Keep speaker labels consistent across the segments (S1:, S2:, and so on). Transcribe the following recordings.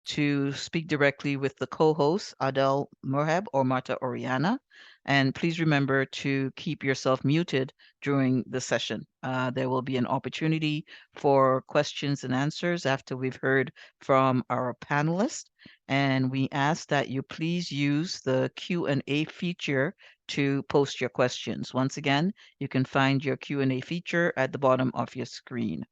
S1: to speak directly with the co-host, Adel Morheb or Marta Oriana. And please remember to keep yourself muted during the session. There will be an opportunity for questions and answers after we've heard from our panelists. And we ask that you please use the Q&A feature to post your questions. Once again, you can find your Q&A feature at the bottom of your screen.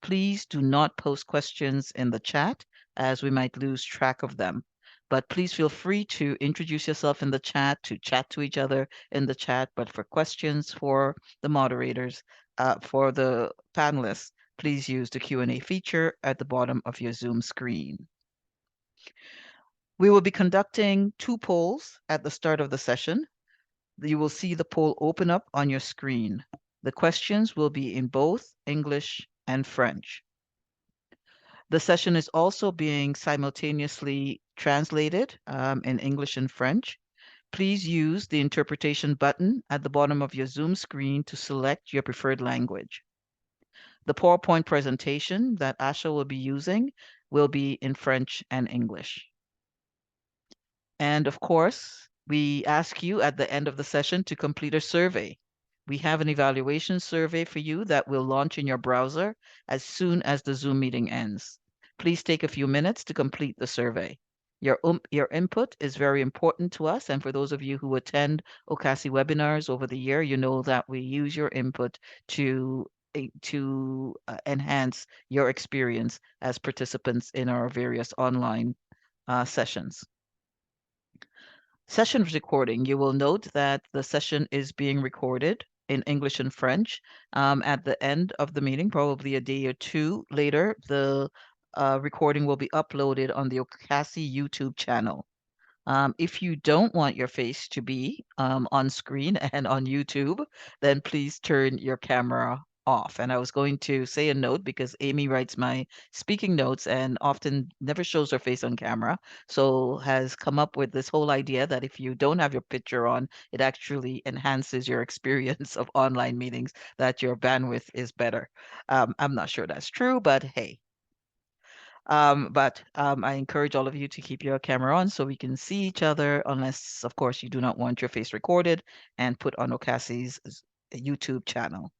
S1: Please do not post questions in the chat as we might lose track of them. But please feel free to introduce yourself in the chat, to chat to each other in the chat. But for questions for the moderators, for the panelists, please use the Q&A feature at the bottom of your Zoom screen. We will be conducting 2 polls at the start of the session. You will see the poll open up on your screen. The questions will be in both English and French. The session is also being simultaneously translated in English and French. Please use the interpretation button at the bottom of your Zoom screen to select your preferred language. The PowerPoint presentation that Asha will be using will be in French and English. And of course, we ask you at the end of the session to complete a survey. We have an evaluation survey for you that will launch in your browser as soon as the Zoom meeting ends. Please take a few minutes to complete the survey. Your input is very important to us, and for those of you who attend OCASI webinars over the year, you know that we use your input to enhance your experience as participants in our various online sessions. Session recording. You will note that the session is being recorded in English and French. At the end of the meeting, probably a day or 2 later, the recording will be uploaded on the OCASI YouTube channel. If you don't want your face to be on screen and on YouTube, then please turn your camera off. And I was going to say a note because Amy writes my speaking notes and often never shows her face on camera. So has come up with this whole idea that if you don't have your picture on, it actually enhances your experience of online meetings, that your bandwidth is better. I'm not sure that's true, but hey, I encourage all of you to keep your camera on so we can see each other, unless, of course, you do not want your face recorded and put on OCASI's YouTube channel.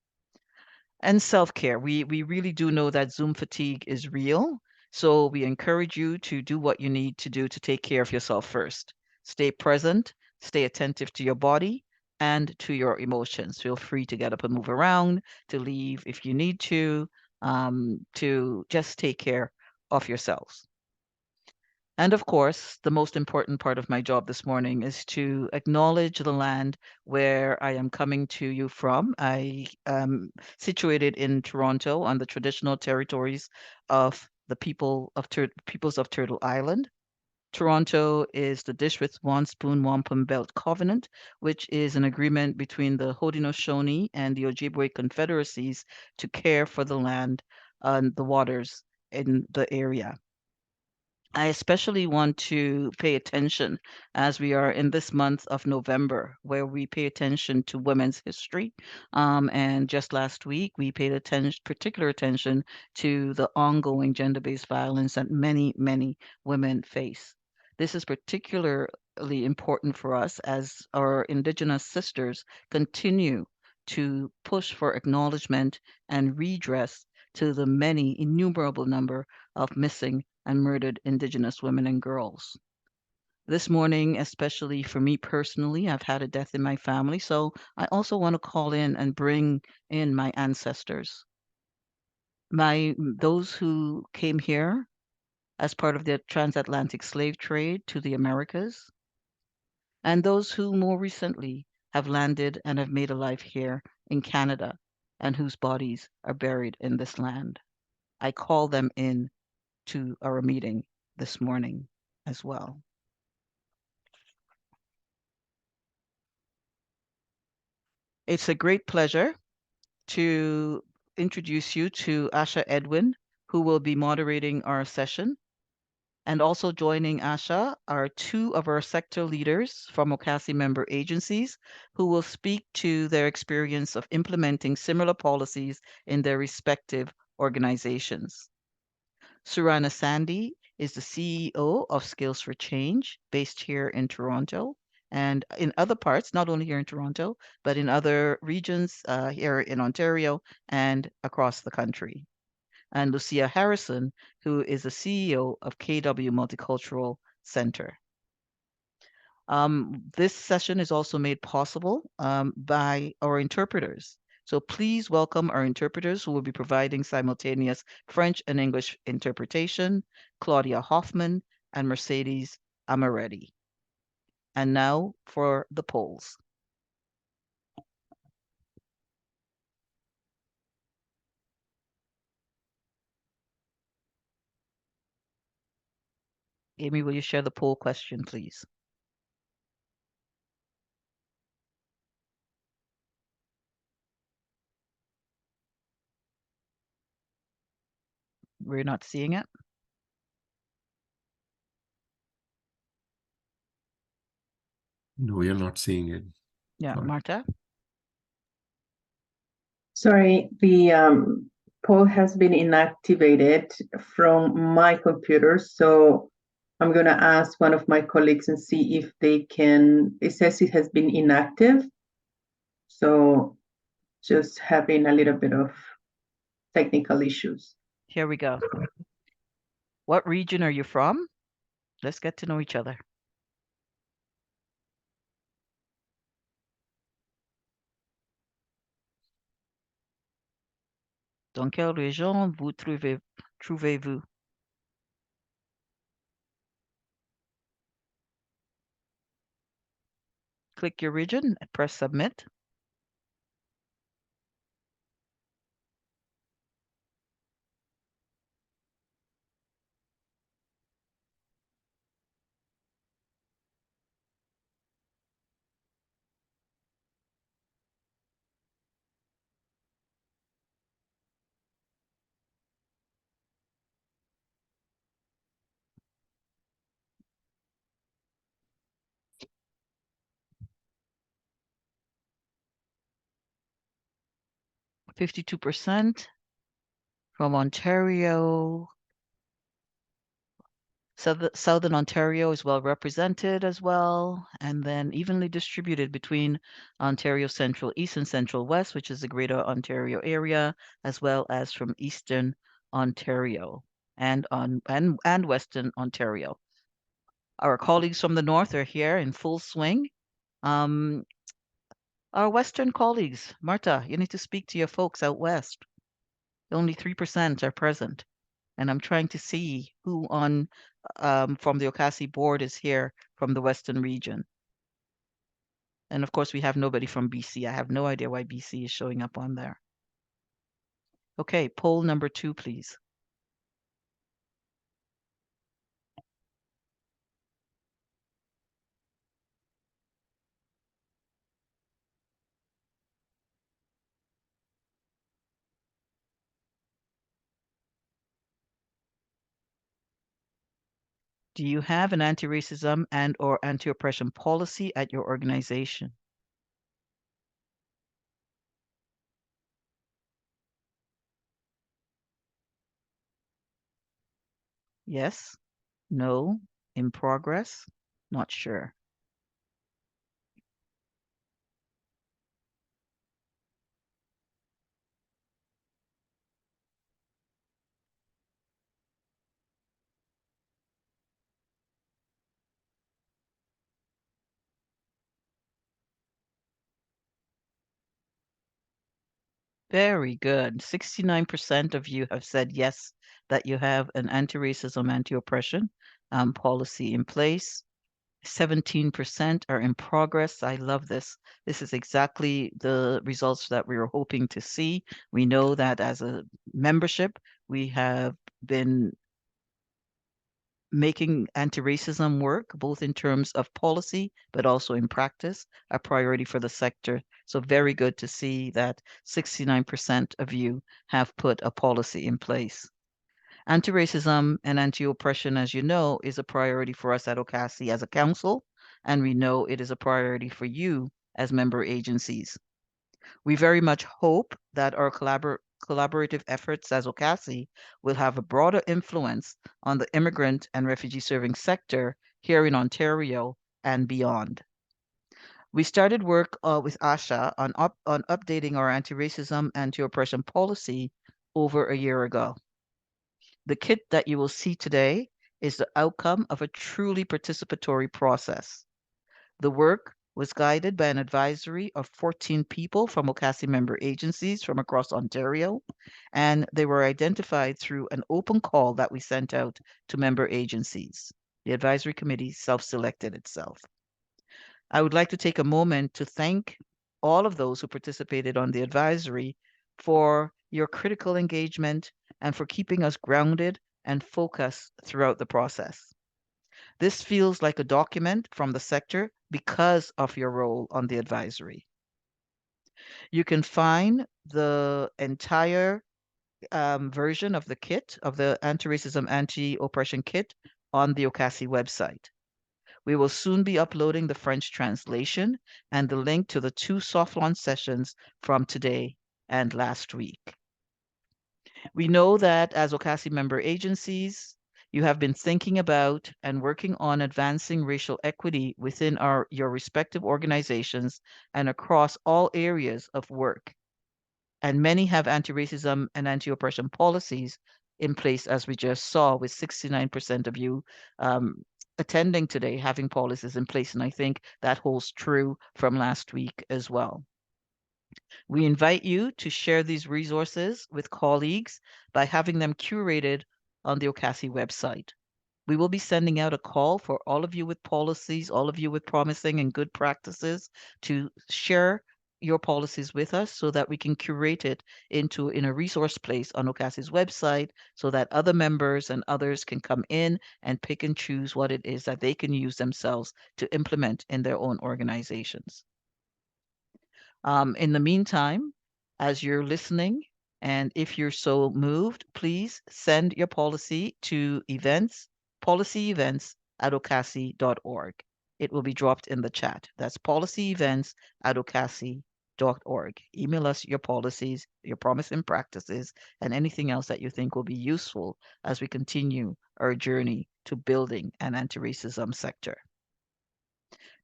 S1: And self-care. We really do know that Zoom fatigue is real, so we encourage you to do what you need to do to take care of yourself first. Stay present, stay attentive to your body and to your emotions. Feel free to get up and move around, to leave if you need to just take care of yourselves. And of course, the most important part of my job this morning is to acknowledge the land where I am coming to you from. I am situated in Toronto on the traditional territories of the peoples of Turtle Island. Toronto is the Dish with One Spoon Wampum Belt Covenant, which is an agreement between the Haudenosaunee and the Ojibwe Confederacies to care for the land and the waters in the area. I especially want to pay attention as we are in this month of November, where we pay attention to women's history. And just last week, we paid particular attention to the ongoing gender-based violence that many, many women face. This is particularly important for us as our Indigenous sisters continue to push for acknowledgement and redress to the many innumerable number of missing and murdered Indigenous women and girls. This morning, especially for me personally, I've had a death in my family, so I also want to call in and bring in my ancestors. Those who came here as part of the transatlantic slave trade to the Americas, and those who more recently have landed and have made a life here in Canada and whose bodies are buried in this land. I call them in to our meeting this morning as well. It's a great pleasure to introduce you to Asha Edwin, who will be moderating our session. And also joining Asha are 2 of our sector leaders from OCASI member agencies who will speak to their experience of implementing similar policies in their respective organizations. Surranna Sandy is the CEO of Skills for Change, based here in Toronto and in other parts, not only here in Toronto, but in other regions here in Ontario and across the country. And Lucia Harrison, who is the CEO of KW Multicultural Center. This session is also made possible by our interpreters. So please welcome our interpreters who will be providing simultaneous French and English interpretation, Claudia Hoffman and Mercedes Amaretti. And now for the polls. Amy, will you share the poll question, please? We're not seeing it.
S2: No, we are not seeing it.
S1: Yeah, Marta?
S3: Sorry, the poll has been inactivated from my computer, so I'm going to ask one of my colleagues and see if they can. It says it has been inactive, so just having a little bit of technical issues.
S1: Here we go. What region are you from? Let's get to know each other. Dans quelle région vous trouvez-vous? Click your region and press submit. %52 from Ontario. Southern Ontario is well represented as well, and then evenly distributed between Ontario Central, East and Central West, which is the Greater Ontario area, as well as from Eastern Ontario and Western Ontario. Our colleagues from the North are here in full swing. Our Western colleagues, Marta, you need to speak to your folks out West. Only 3% are present. And I'm trying to see who on from the OCASI board is here from the Western region. And of course, we have nobody from BC. I have no idea why BC is showing up on there. Okay, poll number 2, please. Do you have an anti-racism and or anti-oppression policy at your organization? Yes, no, in progress, not sure. Very good. 69% of you have said yes, that you have an anti-racism, anti-oppression policy in place. 17% are in progress. I love this. This is exactly the results that we were hoping to see. We know that as a membership, we have been making anti-racism work, both in terms of policy, but also in practice, a priority for the sector. So very good to see that 69% of you have put a policy in place. Anti-racism and anti-oppression, as you know, is a priority for us at OCASI as a council, and we know it is a priority for you as member agencies. We very much hope that our collaborative efforts as OCASI will have a broader influence on the immigrant and refugee serving sector here in Ontario and beyond. We started work with Asha on updating our anti-racism, anti-oppression policy over a year ago. The kit that you will see today is the outcome of a truly participatory process. The work was guided by an advisory of 14 people from OCASI member agencies from across Ontario, and they were identified through an open call that we sent out to member agencies. The advisory committee self-selected itself. I would like to take a moment to thank all of those who participated on the advisory for your critical engagement and for keeping us grounded and focused throughout the process. This feels like a document from the sector because of your role on the advisory. You can find the entire version of the kit, of the Anti-Racism, Anti-Oppression kit on the OCASI website. We will soon be uploading the French translation and the link to the 2 soft launch sessions from today and last week. We know that as OCASI member agencies, you have been thinking about and working on advancing racial equity within your respective organizations and across all areas of work. And many have anti-racism and anti-oppression policies in place, as we just saw, with 69% of you attending today having policies in place. And I think that holds true from last week as well. We invite you to share these resources with colleagues by having them curated on the OCASI website. We will be sending out a call for all of you with policies, all of you with promising and good practices to share your policies with us so that we can curate it in a resource place on OCASI's website so that other members and others can come in and pick and choose what it is that they can use themselves to implement in their own organizations. In the meantime, as you're listening, and if you're so moved, please send your policy to policyevents@ocasi.org. It will be dropped in the chat. That's policyevents@ocasi.org. Email us your policies, your promise and practices, and anything else that you think will be useful as we continue our journey to building an anti-racism sector.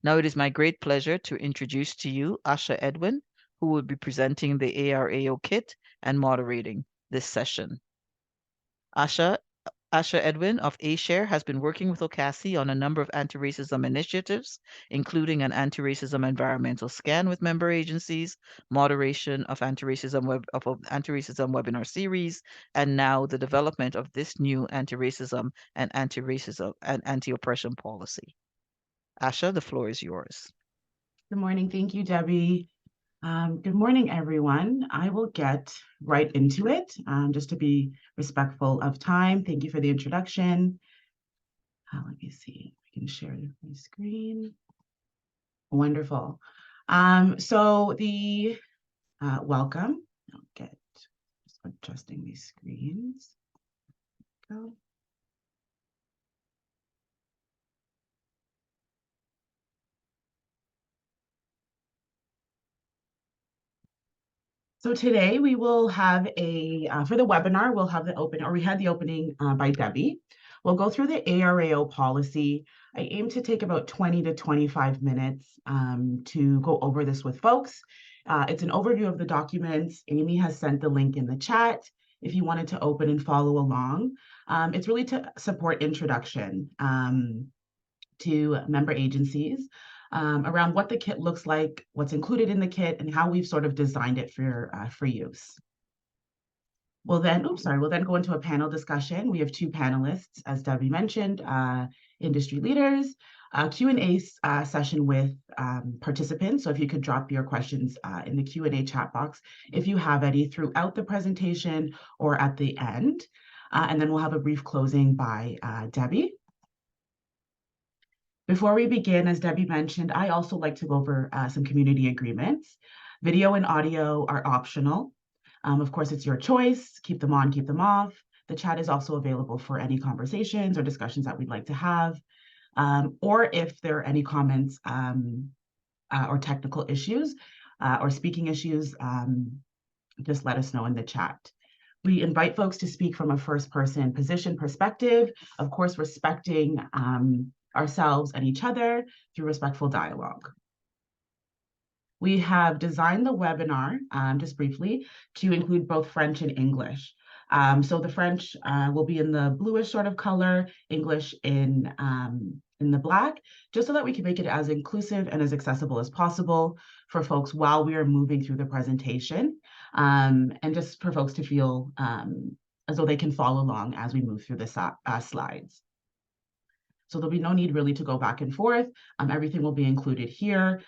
S1: Now it is my great pleasure to introduce to you Asha Edwin, who will be presenting the ARAO kit and moderating this session. Asha Edwin of Ashare has been working with OCASI on a number of anti-racism initiatives, including an anti-racism environmental scan with member agencies, moderation of anti-racism webinar series, and now the development of this new anti-racism and anti-oppression policy. Asha, the floor is yours.
S4: Good morning. Thank you, Debbie. Good morning, everyone. I will get right into it, just to be respectful of time. Thank you for the introduction. Let me see if I can share my screen. Wonderful. So the welcome. I'll get just adjusting these screens. Go. So today we will have for the webinar, we'll have we had the opening by Debbie. We'll go through the ARAO policy. I aim to take about 20 to 25 minutes to go over this with folks. It's an overview of the documents. Amy has sent the link in the chat if you wanted to open and follow along. It's really to support introduction to member agencies. Around what the kit looks like, what's included in the kit, and how we've sort of designed it for use. We'll then go into a panel discussion. We have 2 panelists, as Debbie mentioned, industry leaders, a Q&A session with participants. So if you could drop your questions in the Q&A chat box, if you have any throughout the presentation or at the end. And then we'll have a brief closing by Debbie. Before we begin, as Debbie mentioned, I also like to go over some community agreements. Video and audio are optional. Of course, it's your choice. Keep them on, keep them off. The chat is also available for any conversations or discussions that we'd like to have. Or if there are any comments or technical issues or speaking issues, just let us know in the chat. We invite folks to speak from a first-person position perspective, of course, respecting ourselves and each other through respectful dialogue. We have designed the webinar, just briefly, to include both French and English. So the French will be in the bluish sort of color, English in the black, just so that we can make it as inclusive and as accessible as possible for folks while we are moving through the presentation, and just for folks to feel as though they can follow along as we move through the slides. So there'll be no need really to go back and forth. Everything will be included here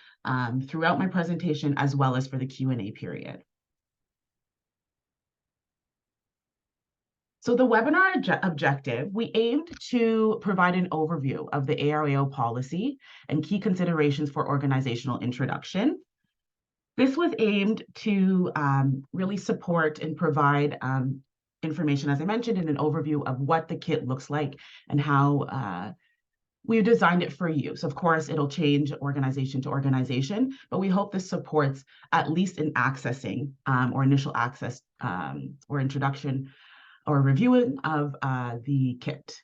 S4: throughout my presentation, as well as for the Q&A period. So the webinar objective, we aimed to provide an overview of the ARAO policy and key considerations for organizational introduction. This was aimed to really support and provide information, as I mentioned, in an overview of what the kit looks like and how we've designed it for use. Of course, it'll change organization to organization, but we hope this supports at least an accessing or initial access or introduction or reviewing of the kit.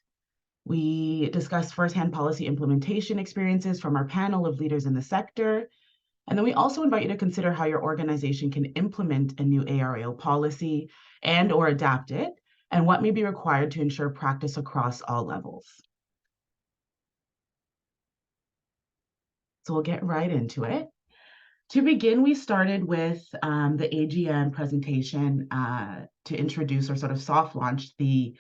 S4: We discussed firsthand policy implementation experiences from our panel of leaders in the sector. And then we also invite you to consider how your organization can implement a new ARAO policy and or adapt it, and what may be required to ensure practice across all levels. So we'll get right into it. To begin, we started with the AGM presentation to introduce or sort of soft launch the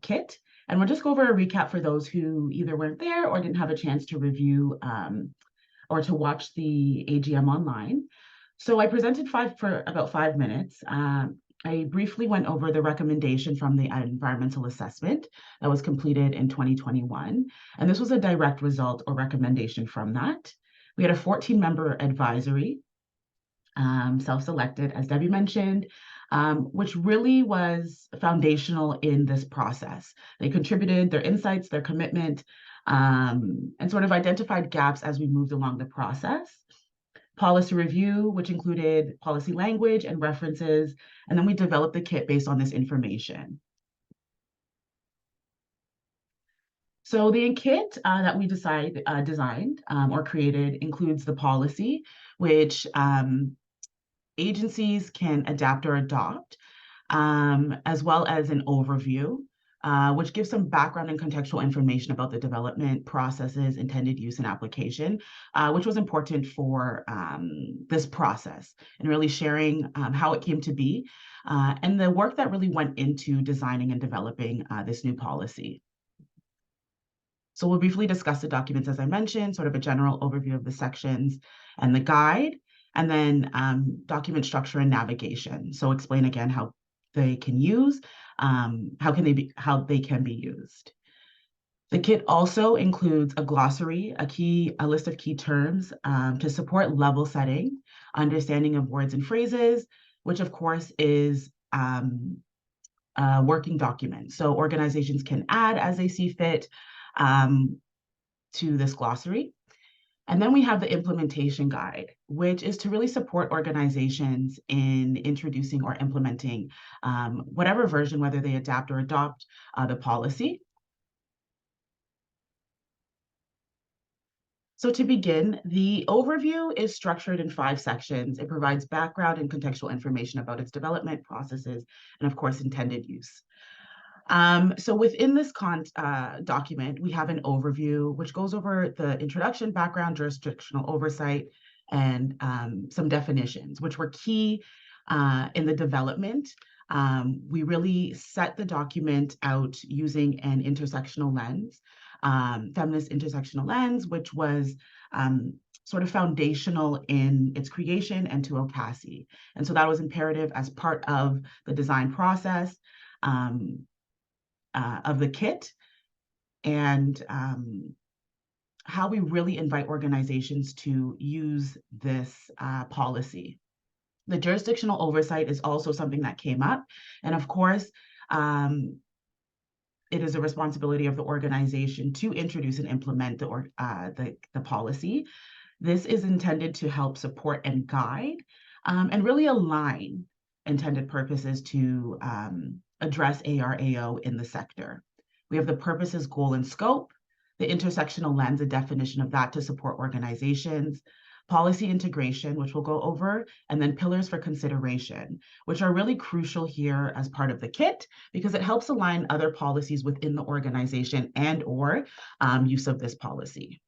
S4: kit. And we'll just go over a recap for those who either weren't there or didn't have a chance to review or to watch the AGM online. So I presented for about 5 minutes. I briefly went over the recommendation from the environmental assessment that was completed in 2021. And this was a direct result or recommendation from that. We had a 14-member advisory, self-selected, as Debbie mentioned, which really was foundational in this process. They contributed their insights, their commitment, and sort of identified gaps as we moved along the process. Policy review, which included policy language and references, and then we developed the kit based on this information. So the kit that we designed or created includes the policy, which agencies can adapt or adopt, as well as an overview, which gives some background and contextual information about the development processes, intended use and application, which was important for this process and really sharing how it came to be and the work that really went into designing and developing this new policy. So we'll briefly discuss the documents, as I mentioned, sort of a general overview of the sections and the guide, and then document structure and navigation. So explain again how they can use, how they can be used. The kit also includes a glossary, a list of key terms to support level setting, understanding of words and phrases, which of course is a working document. So organizations can add as they see fit to this glossary. And then we have the implementation guide, which is to really support organizations in introducing or implementing whatever version, whether they adapt or adopt the policy. So to begin, the overview is structured in 5 sections. It provides background and contextual information about its development processes and, of course, intended use. So within this document, we have an overview, which goes over the introduction, background, jurisdictional oversight, and some definitions, which were key in the development. We really set the document out using an intersectional lens, feminist intersectional lens, which was sort of foundational in its creation and to OCASI. And so that was imperative as part of the design process of the kit, and how we really invite organizations to use this policy. The jurisdictional oversight is also something that came up. And of course, it is a responsibility of the organization to introduce and implement the policy. This is intended to help support and guide and really align intended purposes to address ARAO in the sector. We have the purposes, goal, and scope, the intersectional lens, a definition of that to support organizations, policy integration, which we'll go over, and then pillars for consideration, which are really crucial here as part of the kit because it helps align other policies within the organization and/or use of this policy.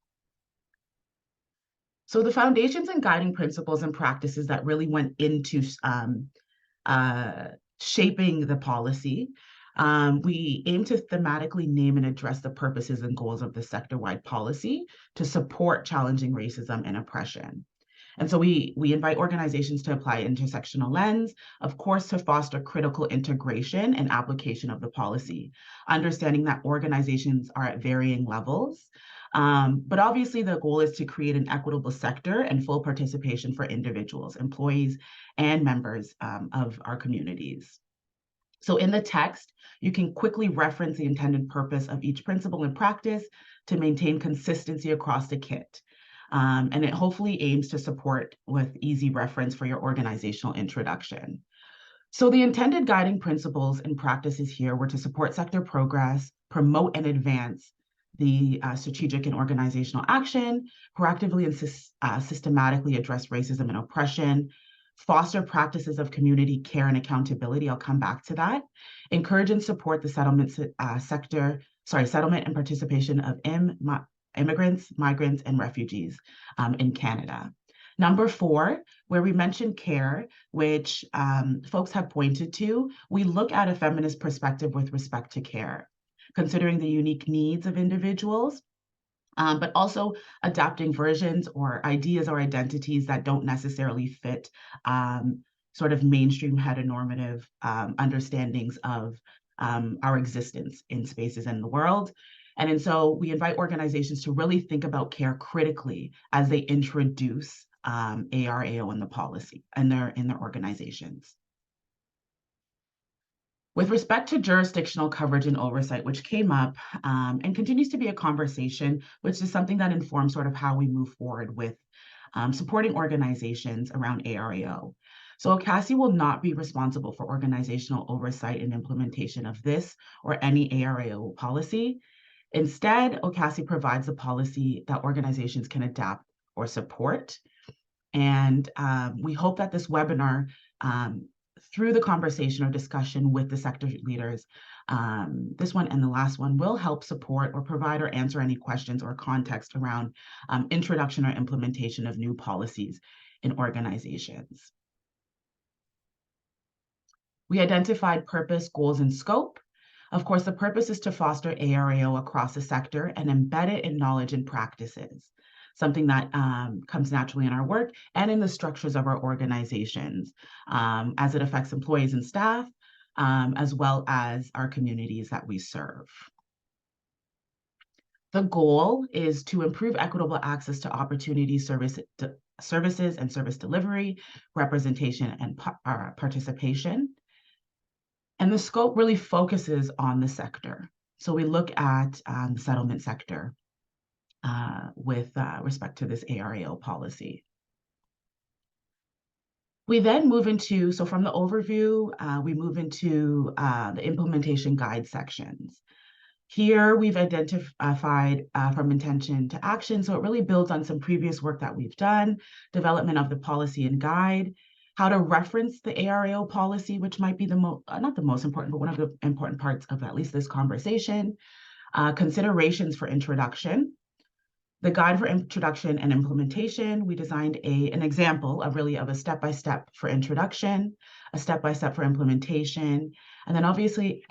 S4: So the foundations and guiding principles and practices that really went into shaping the policy, we aim to thematically name and address the purposes and goals of the sector-wide policy to support challenging racism and oppression. And so we invite organizations to apply intersectional lens, of course, to foster critical integration and application of the policy, understanding that organizations are at varying levels. But obviously the goal is to create an equitable sector and full participation for individuals, employees, and members of our communities. So in the text, you can quickly reference the intended purpose of each principle and practice to maintain consistency across the kit. And it hopefully aims to support with easy reference for your organizational introduction. So the intended guiding principles and practices here were to support sector progress, promote and advance the strategic and organizational action, proactively and systematically address racism and oppression, foster practices of community care and accountability. I'll come back to that. Encourage and support the settlement and participation of immigrants, migrants, and refugees in Canada. Number 4, where we mentioned care, which folks have pointed to, we look at a feminist perspective with respect to care, considering the unique needs of individuals, but also adapting versions or ideas or identities that don't necessarily fit sort of mainstream heteronormative understandings of our existence in spaces in the world. And so we invite organizations to really think about care critically as they introduce ARAO in the policy and in their organizations. With respect to jurisdictional coverage and oversight, which came up and continues to be a conversation, which is something that informs sort of how we move forward with supporting organizations around ARAO. So OCASI will not be responsible for organizational oversight and implementation of this or any ARAO policy. Instead, OCASI provides a policy that organizations can adapt or support. And we hope that this webinar, through the conversation or discussion with the sector leaders, this one and the last one will help support or provide or answer any questions or context around introduction or implementation of new policies in organizations. We identified purpose, goals, and scope. Of course, the purpose is to foster ARAO across the sector and embed it in knowledge and practices, something that comes naturally in our work and in the structures of our organizations as it affects employees and staff, as well as our communities that we serve. The goal is to improve equitable access to opportunities, services and service delivery, representation, and participation. And the scope really focuses on the sector. So we look at the settlement sector with respect to this ARAO policy. We then move into, so from the overview, we move into the implementation guide sections. Here we've identified from intention to action, so it really builds on some previous work that we've done, development of the policy and guide, how to reference the ARAO policy, which might be not the most important, but one of the important parts of at least this conversation, considerations for introduction, the guide for introduction and implementation. We designed an example of a step-by-step for introduction, a step-by-step for implementation, and then obviously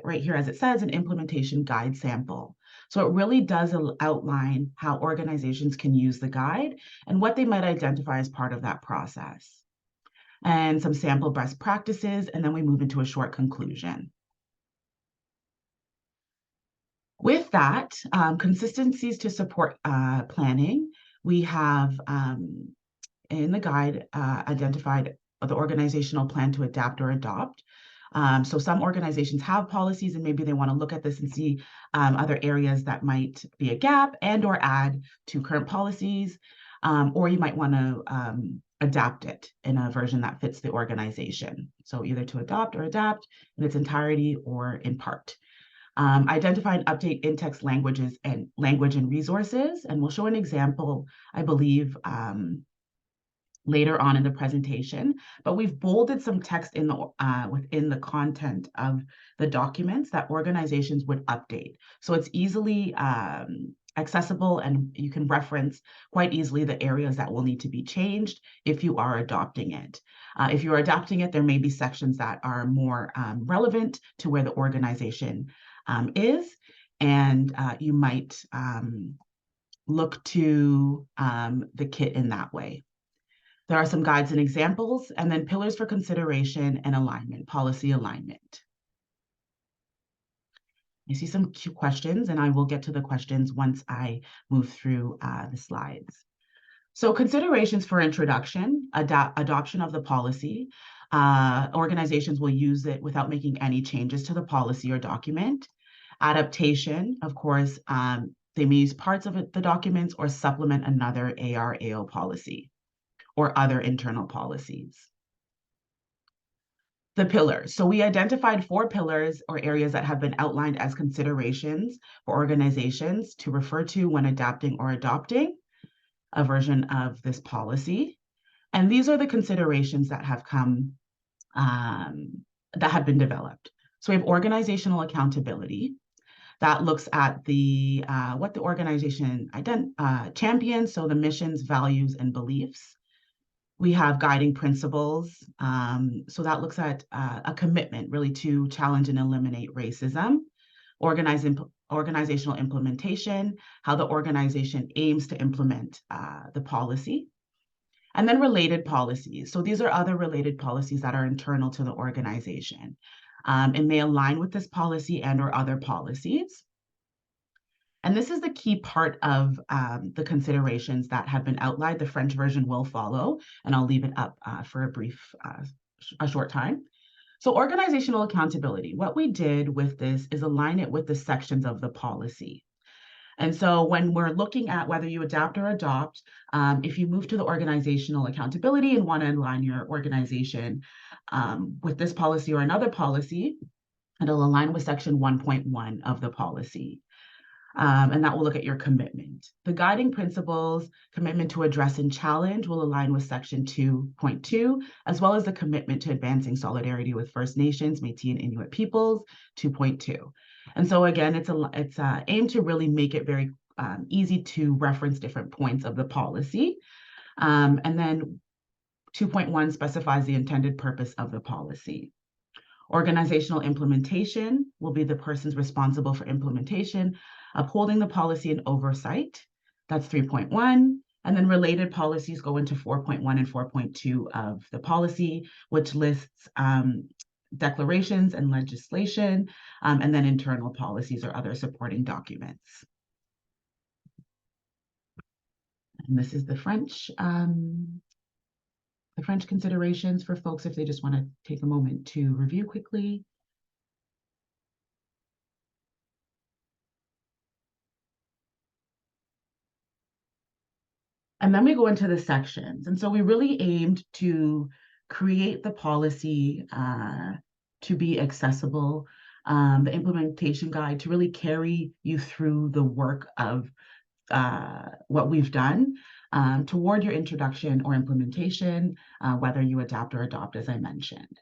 S4: right here, as it says, an implementation guide sample. So it really does outline how organizations can use the guide and what they might identify as part of that process, and some sample best practices, and then we move into a short conclusion. With that, consistencies to support planning, we have in the guide identified the organizational plan to adapt or adopt. So some organizations have policies and maybe they want to look at this and see other areas that might be a gap and or add to current policies, or you might want to adapt it in a version that fits the organization. So either to adopt or adapt in its entirety or in part. Identify and update in-text languages and language and resources. And we'll show an example, I believe, later on in the presentation, but we've bolded some text in the within the content of the documents that organizations would update. So it's easily accessible, and you can reference quite easily the areas that will need to be changed if you are adopting it. If you're adopting it, there may be sections that are more relevant to where the organization is, and you might look to the kit in that way. There are some guides and examples, and then pillars for consideration and alignment, policy alignment. I see some questions, and I will get to the questions once I move through the slides. So considerations for introduction, adoption of the policy. Organizations will use it without making any changes to the policy or document. Adaptation, of course, they may use parts of the documents or supplement another ARAO policy or other internal policies. The pillars. So we identified 4 pillars or areas that have been outlined as considerations for organizations to refer to when adapting or adopting a version of this policy. And these are the considerations that have come, that have been developed. So we have organizational accountability. That looks at the what the organization champions, so the missions, values, and beliefs. We have guiding principles. So that looks at a commitment really to challenge and eliminate racism. Organizational implementation, how the organization aims to implement the policy. And then related policies. So these are other related policies that are internal to the organization. It may align with this policy and or other policies. And this is the key part of the considerations that have been outlined. The French version will follow, and I'll leave it up for a short time. So organizational accountability, what we did with this is align it with the sections of the policy. And so when we're looking at whether you adapt or adopt, if you move to the organizational accountability and want to align your organization with this policy or another policy, it'll align with section 1.1 of the policy. And that will look at your commitment. The guiding principles, commitment to address and challenge, will align with section 2.2, as well as the commitment to advancing solidarity with First Nations, Métis, and Inuit peoples, 2.2. And so again, it's aimed to really make it very easy to reference different points of the policy. And then 2.1 specifies the intended purpose of the policy. Organizational implementation will be the persons responsible for implementation, upholding the policy and oversight. That's 3.1. And then related policies go into 4.1 and 4.2 of the policy, which lists declarations and legislation, and then internal policies or other supporting documents. And this is the French considerations for folks if they just want to take a moment to review quickly. And then we go into the sections. And so we really aimed to create the policy to be accessible, the implementation guide to really carry you through the work of what we've done toward your introduction or implementation, whether you adapt or adopt, as I mentioned.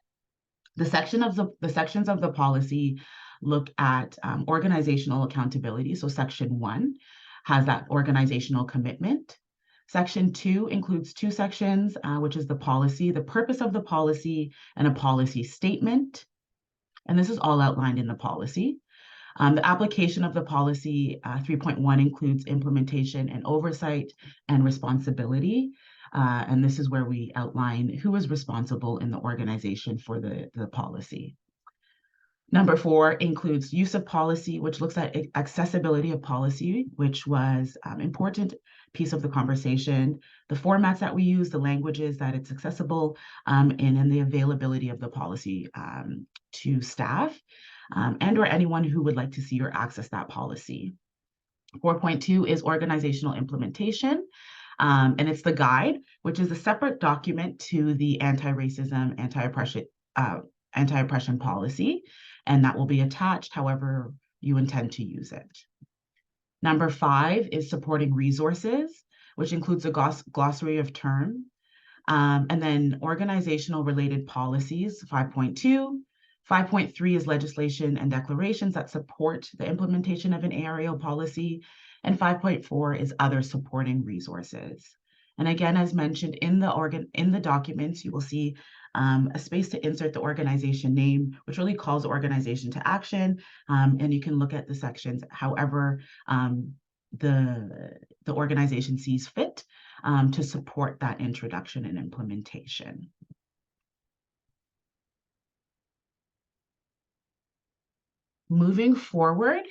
S4: The sections of the policy look at organizational accountability. So section 1 has that organizational commitment. Section 2 includes 2 sections, which is the policy, the purpose of the policy, and a policy statement. And this is all outlined in the policy. The application of the policy, 3.1, includes implementation and oversight and responsibility. And this is where we outline who is responsible in the organization for the policy. Number 4 includes use of policy, which looks at accessibility of policy, which was an important piece of the conversation, the formats that we use, the languages that it's accessible, and the availability of the policy to staff and or anyone who would like to see or access that policy. 4.2 is organizational implementation. And it's the guide, which is a separate document to the anti-racism, anti-oppression policy, and that will be attached however you intend to use it. Number 5 is supporting resources, which includes a glossary of terms, and then organizational related policies, 5.2. 5.3 is legislation and declarations that support the implementation of an ARAO policy, and 5.4 is other supporting resources. And again, as mentioned in the documents, you will see a space to insert the organization name, which really calls the organization to action, and you can look at the sections however the organization sees fit to support that introduction and implementation. Moving forward,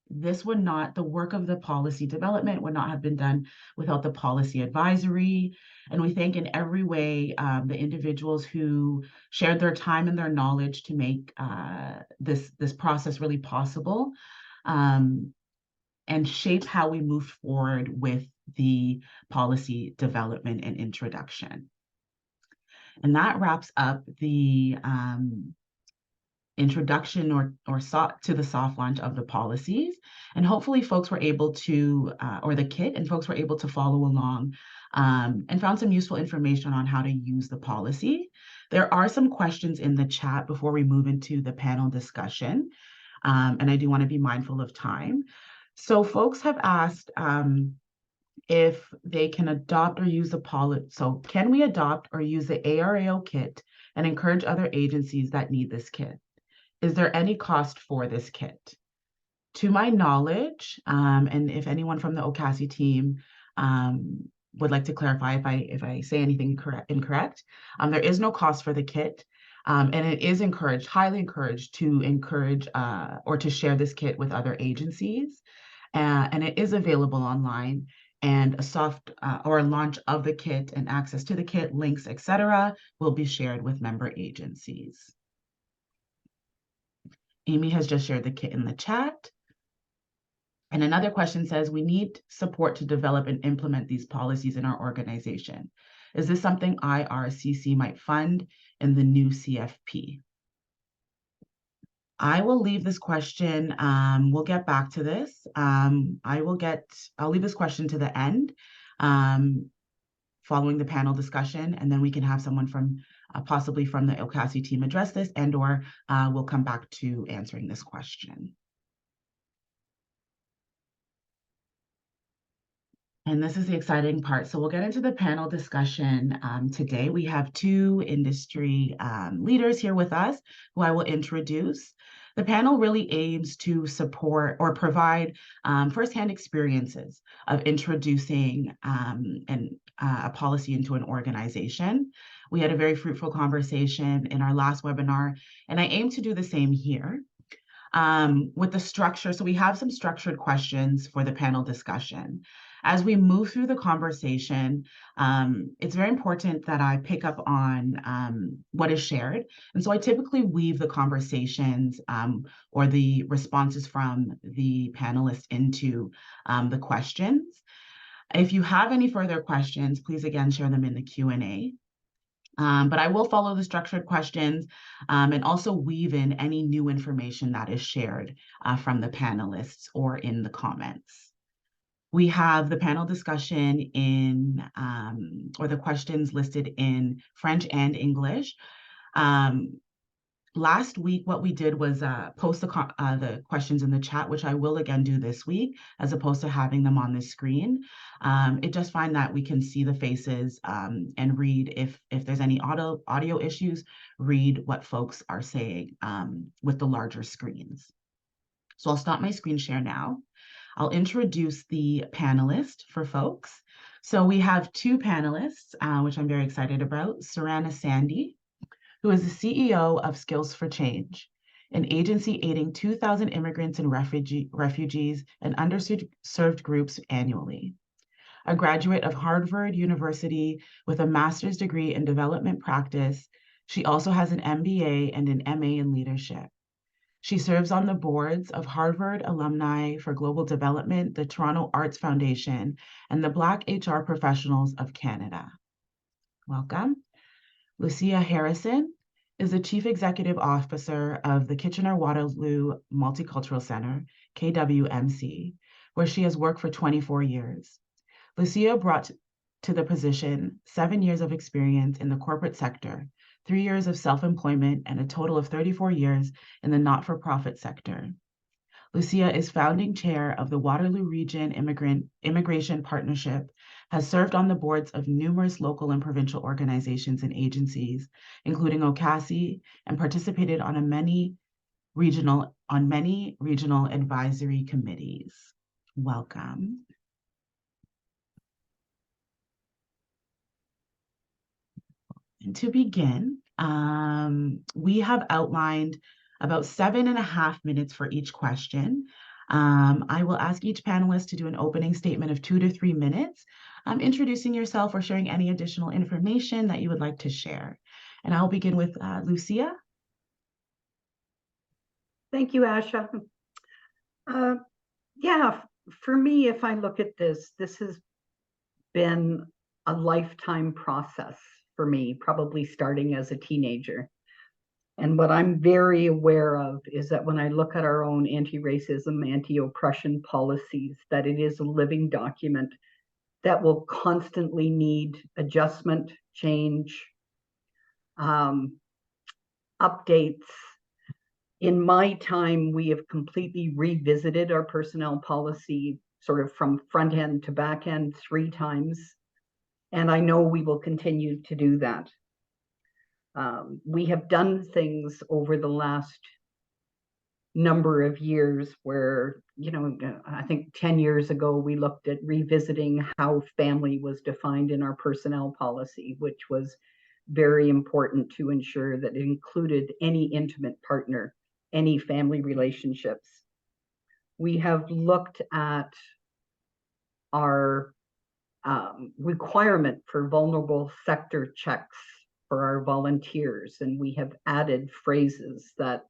S4: the work of the policy development would not have been done without the policy advisory. And we thank in every way the individuals who shared their time and their knowledge to make this process really possible and shape how we move forward with the policy development and introduction. And that wraps up the introduction to the soft launch of the policies, and hopefully folks were able to or the kit, and folks were able to follow along and found some useful information on how to use the policy. There are some questions in the chat before we move into the panel discussion, and I do want to be mindful of time. So folks have asked if they can adopt or use the policy. So can we adopt or use the ARAO kit and encourage other agencies that need this kit? Is there any cost for this kit? To my knowledge, and if anyone from the OCASI team would like to clarify if I say anything incorrect, there is no cost for the kit, and it is highly encouraged to encourage or to share this kit with other agencies, and it is available online. And a soft or a launch of the kit and access to the kit, links, etc., will be shared with member agencies. Amy has just shared the kit in the chat. And another question says, we need support to develop and implement these policies in our organization. Is this something IRCC might fund in the new CFP? I will leave this question, we'll get back to this. I'll leave this question to the end following the panel discussion, and then we can have someone from possibly from the OCASI team address this, and/or we'll come back to answering this question. And this is the exciting part. So we'll get into the panel discussion today. We have 2 industry leaders here with us who I will introduce. The panel really aims to support or provide firsthand experiences of introducing a policy into an organization. We had a very fruitful conversation in our last webinar, and I aim to do the same here. With the structure, so we have some structured questions for the panel discussion. As we move through the conversation, it's very important that I pick up on what is shared. And so I typically weave the conversations or the responses from the panelists into the questions. If you have any further questions, please again share them in the Q&A. But I will follow the structured questions and also weave in any new information that is shared from the panelists or in the comments. We have the panel discussion in, or the questions listed in French and English. Last week, what we did was post the questions in the chat, which I will again do this week, as opposed to having them on the screen. It just find that we can see the faces and read if there's any audio issues, read what folks are saying with the larger screens. So I'll stop my screen share now. I'll introduce the panelists for folks. So we have 2 panelists, which I'm very excited about. Surranna Sandy, who is the CEO of Skills for Change, an agency aiding 2,000 immigrants and refugees and underserved groups annually. A graduate of Harvard University with a master's degree in development practice, she also has an MBA and an MA in leadership. She serves on the boards of Harvard Alumni for Global Development, the Toronto Arts Foundation, and the Black HR Professionals of Canada. Welcome. Lucia Harrison is the Chief Executive Officer of the Kitchener-Waterloo Multicultural Center, KWMC, where she has worked for 24 years. Lucia brought to the position 7 years of experience in the corporate sector, 3 years of self-employment, and a total of 34 years in the not-for-profit sector. Lucia is founding chair of the Waterloo Region Immigration Partnership, has served on the boards of numerous local and provincial organizations and agencies, including OCASI, and participated on many regional advisory committees. Welcome. And to begin, we have outlined about 7.5 minutes for each question. I will ask each panelist to do an opening statement of 2 to 3 minutes, introducing yourself or sharing any additional information that you would like to share. And I'll begin with Lucia.
S5: Thank you, Asha. Yeah, for me, if I look at this has been a lifetime process for me, probably starting as a teenager. And what I'm very aware of is that when I look at our own anti-racism, anti-oppression policies, that it is a living document that will constantly need adjustment, change, updates. In my time, we have completely revisited our personnel policy, sort of from front end to back end 3 times. And I know we will continue to do that. We have done things over the last number of years where, I think 10 years ago, we looked at revisiting how family was defined in our personnel policy, which was very important to ensure that it included any intimate partner, any family relationships. We have looked at our requirement for vulnerable sector checks for our volunteers, and we have added phrases that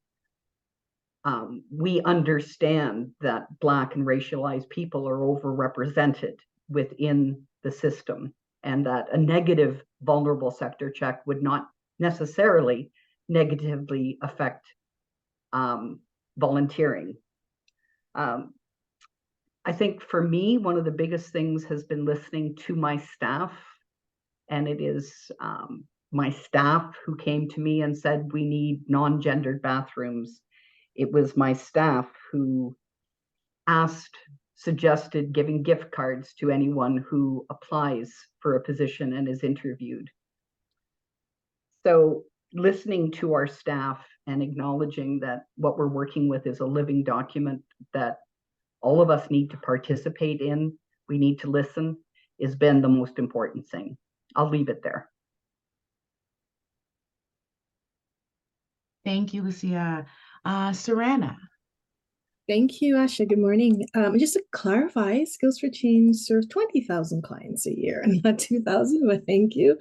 S5: we understand that Black and racialized people are overrepresented within the system, and that a negative vulnerable sector check would not necessarily negatively affect volunteering. I think for me, one of the biggest things has been listening to my staff, and it is my staff who came to me and said, we need non-gendered bathrooms. It was my staff who suggested giving gift cards to anyone who applies for a position and is interviewed. So listening to our staff and acknowledging that what we're working with is a living document that all of us need to participate in, we need to listen, has been the most important thing. I'll leave it there.
S4: Thank you, Lucia. Surranna.
S6: Thank you, Asha. Good morning. Just to clarify, Skills for Change serves 20,000 clients a year, and not 2,000, but thank you.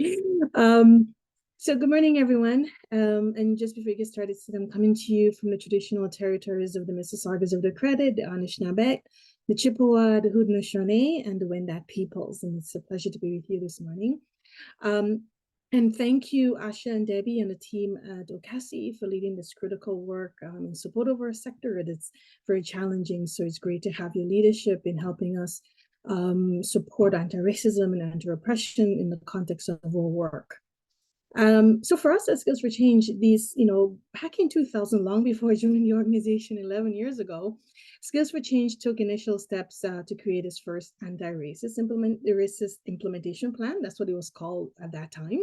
S6: So good morning, everyone. And just before we get started, I'm coming to you from the traditional territories of the Mississaugas of the Credit, the Anishinaabe, the Chippewa, the Haudenosaunee, and the Wendat peoples. And it's a pleasure to be with you this morning. And thank you, Asha and Debbie and the team at OCASI for leading this critical work in support of our sector. It's very challenging, so it's great to have your leadership in helping us support anti-racism and anti-oppression in the context of our work. So for us at Skills for Change, these, back in 2000, long before I joined the organization 11 years ago, Skills for Change took initial steps to create its first anti-racist implementation plan. That's what it was called at that time.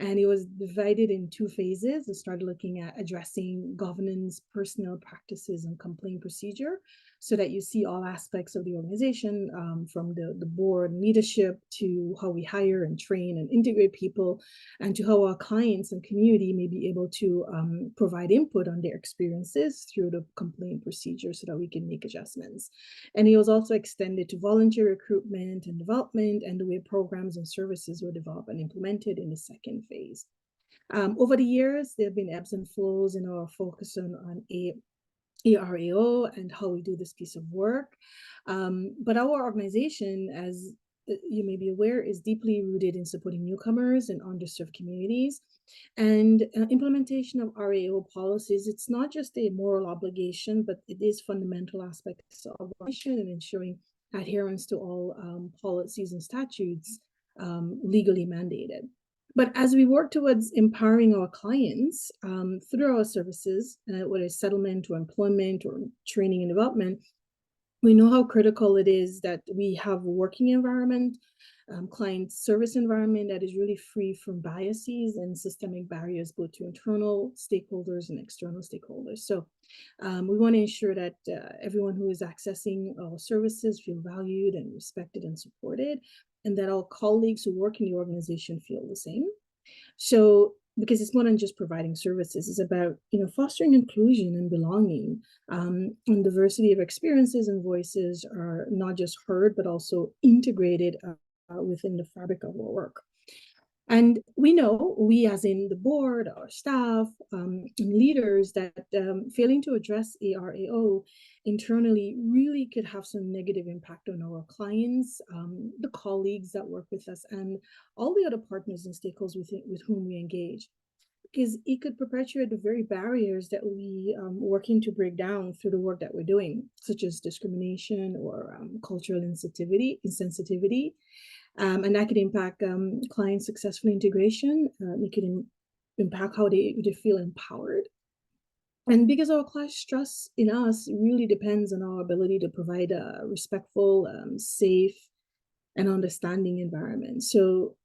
S6: And it was divided in 2 phases. It started looking at addressing governance, personnel practices, and complaint procedure, so that you see all aspects of the organization, from the board leadership to how we hire and train and integrate people, and to how our clients and community may be able to provide input on their experiences through the complaint procedure so that we can make adjustments. And it was also extended to volunteer recruitment and development, and the way programs and services were developed and implemented in the second phase. Over the years, there have been ebbs and flows in our focus on ARAO and how we do this piece of work. But our organization, as you may be aware, is deeply rooted in supporting newcomers and underserved communities. And implementation of RAO policies, it's not just a moral obligation, but it is fundamental aspects of our mission and ensuring adherence to all policies and statutes legally mandated. But as we work towards empowering our clients through our services, whether it's settlement or employment or training and development, we know how critical it is that we have a working environment, client service environment that is really free from biases and systemic barriers, both to internal stakeholders and external stakeholders. So we want to ensure that everyone who is accessing our services feel valued and respected and supported, and that our colleagues who work in the organization feel the same. So, because it's more than just providing services, it's about fostering inclusion and belonging, and diversity of experiences and voices are not just heard but also integrated within the fabric of our work. And we know, we as in the board, our staff, and leaders, that failing to address ARAO internally really could have some negative impact on our clients, the colleagues that work with us, and all the other partners and stakeholders with whom we engage. Because it could perpetuate the very barriers that we working to break down through the work that we're doing, such as discrimination or cultural insensitivity. And that could impact client successful integration. It could impact how they feel empowered. And because our clients' trust in us really depends on our ability to provide a respectful, safe, and understanding environment. So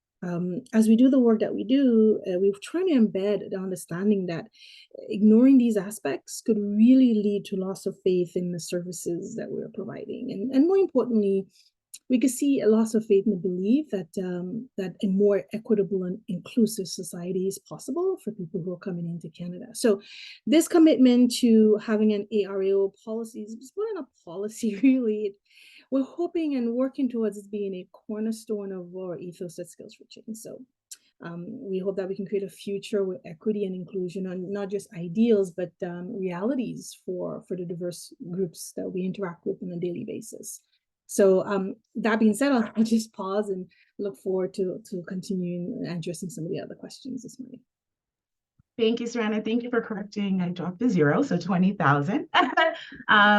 S6: as we do the work that we do, we're trying to embed the understanding that ignoring these aspects could really lead to loss of faith in the services that we're providing. And more importantly, we could see a loss of faith in the belief that that a more equitable and inclusive society is possible for people who are coming into Canada. So this commitment to having an ARAO policy is more than a policy, really. We're hoping and working towards it being a cornerstone of our ethos at Skills for Change. So we hope that we can create a future where equity and inclusion are not just ideals, but realities for the diverse groups that we interact with on a daily basis. So that being said, I'll just pause and look forward to continuing addressing some of the other questions this morning.
S4: Thank you, Surranna. Thank you for correcting. I dropped the zero, so 20,000,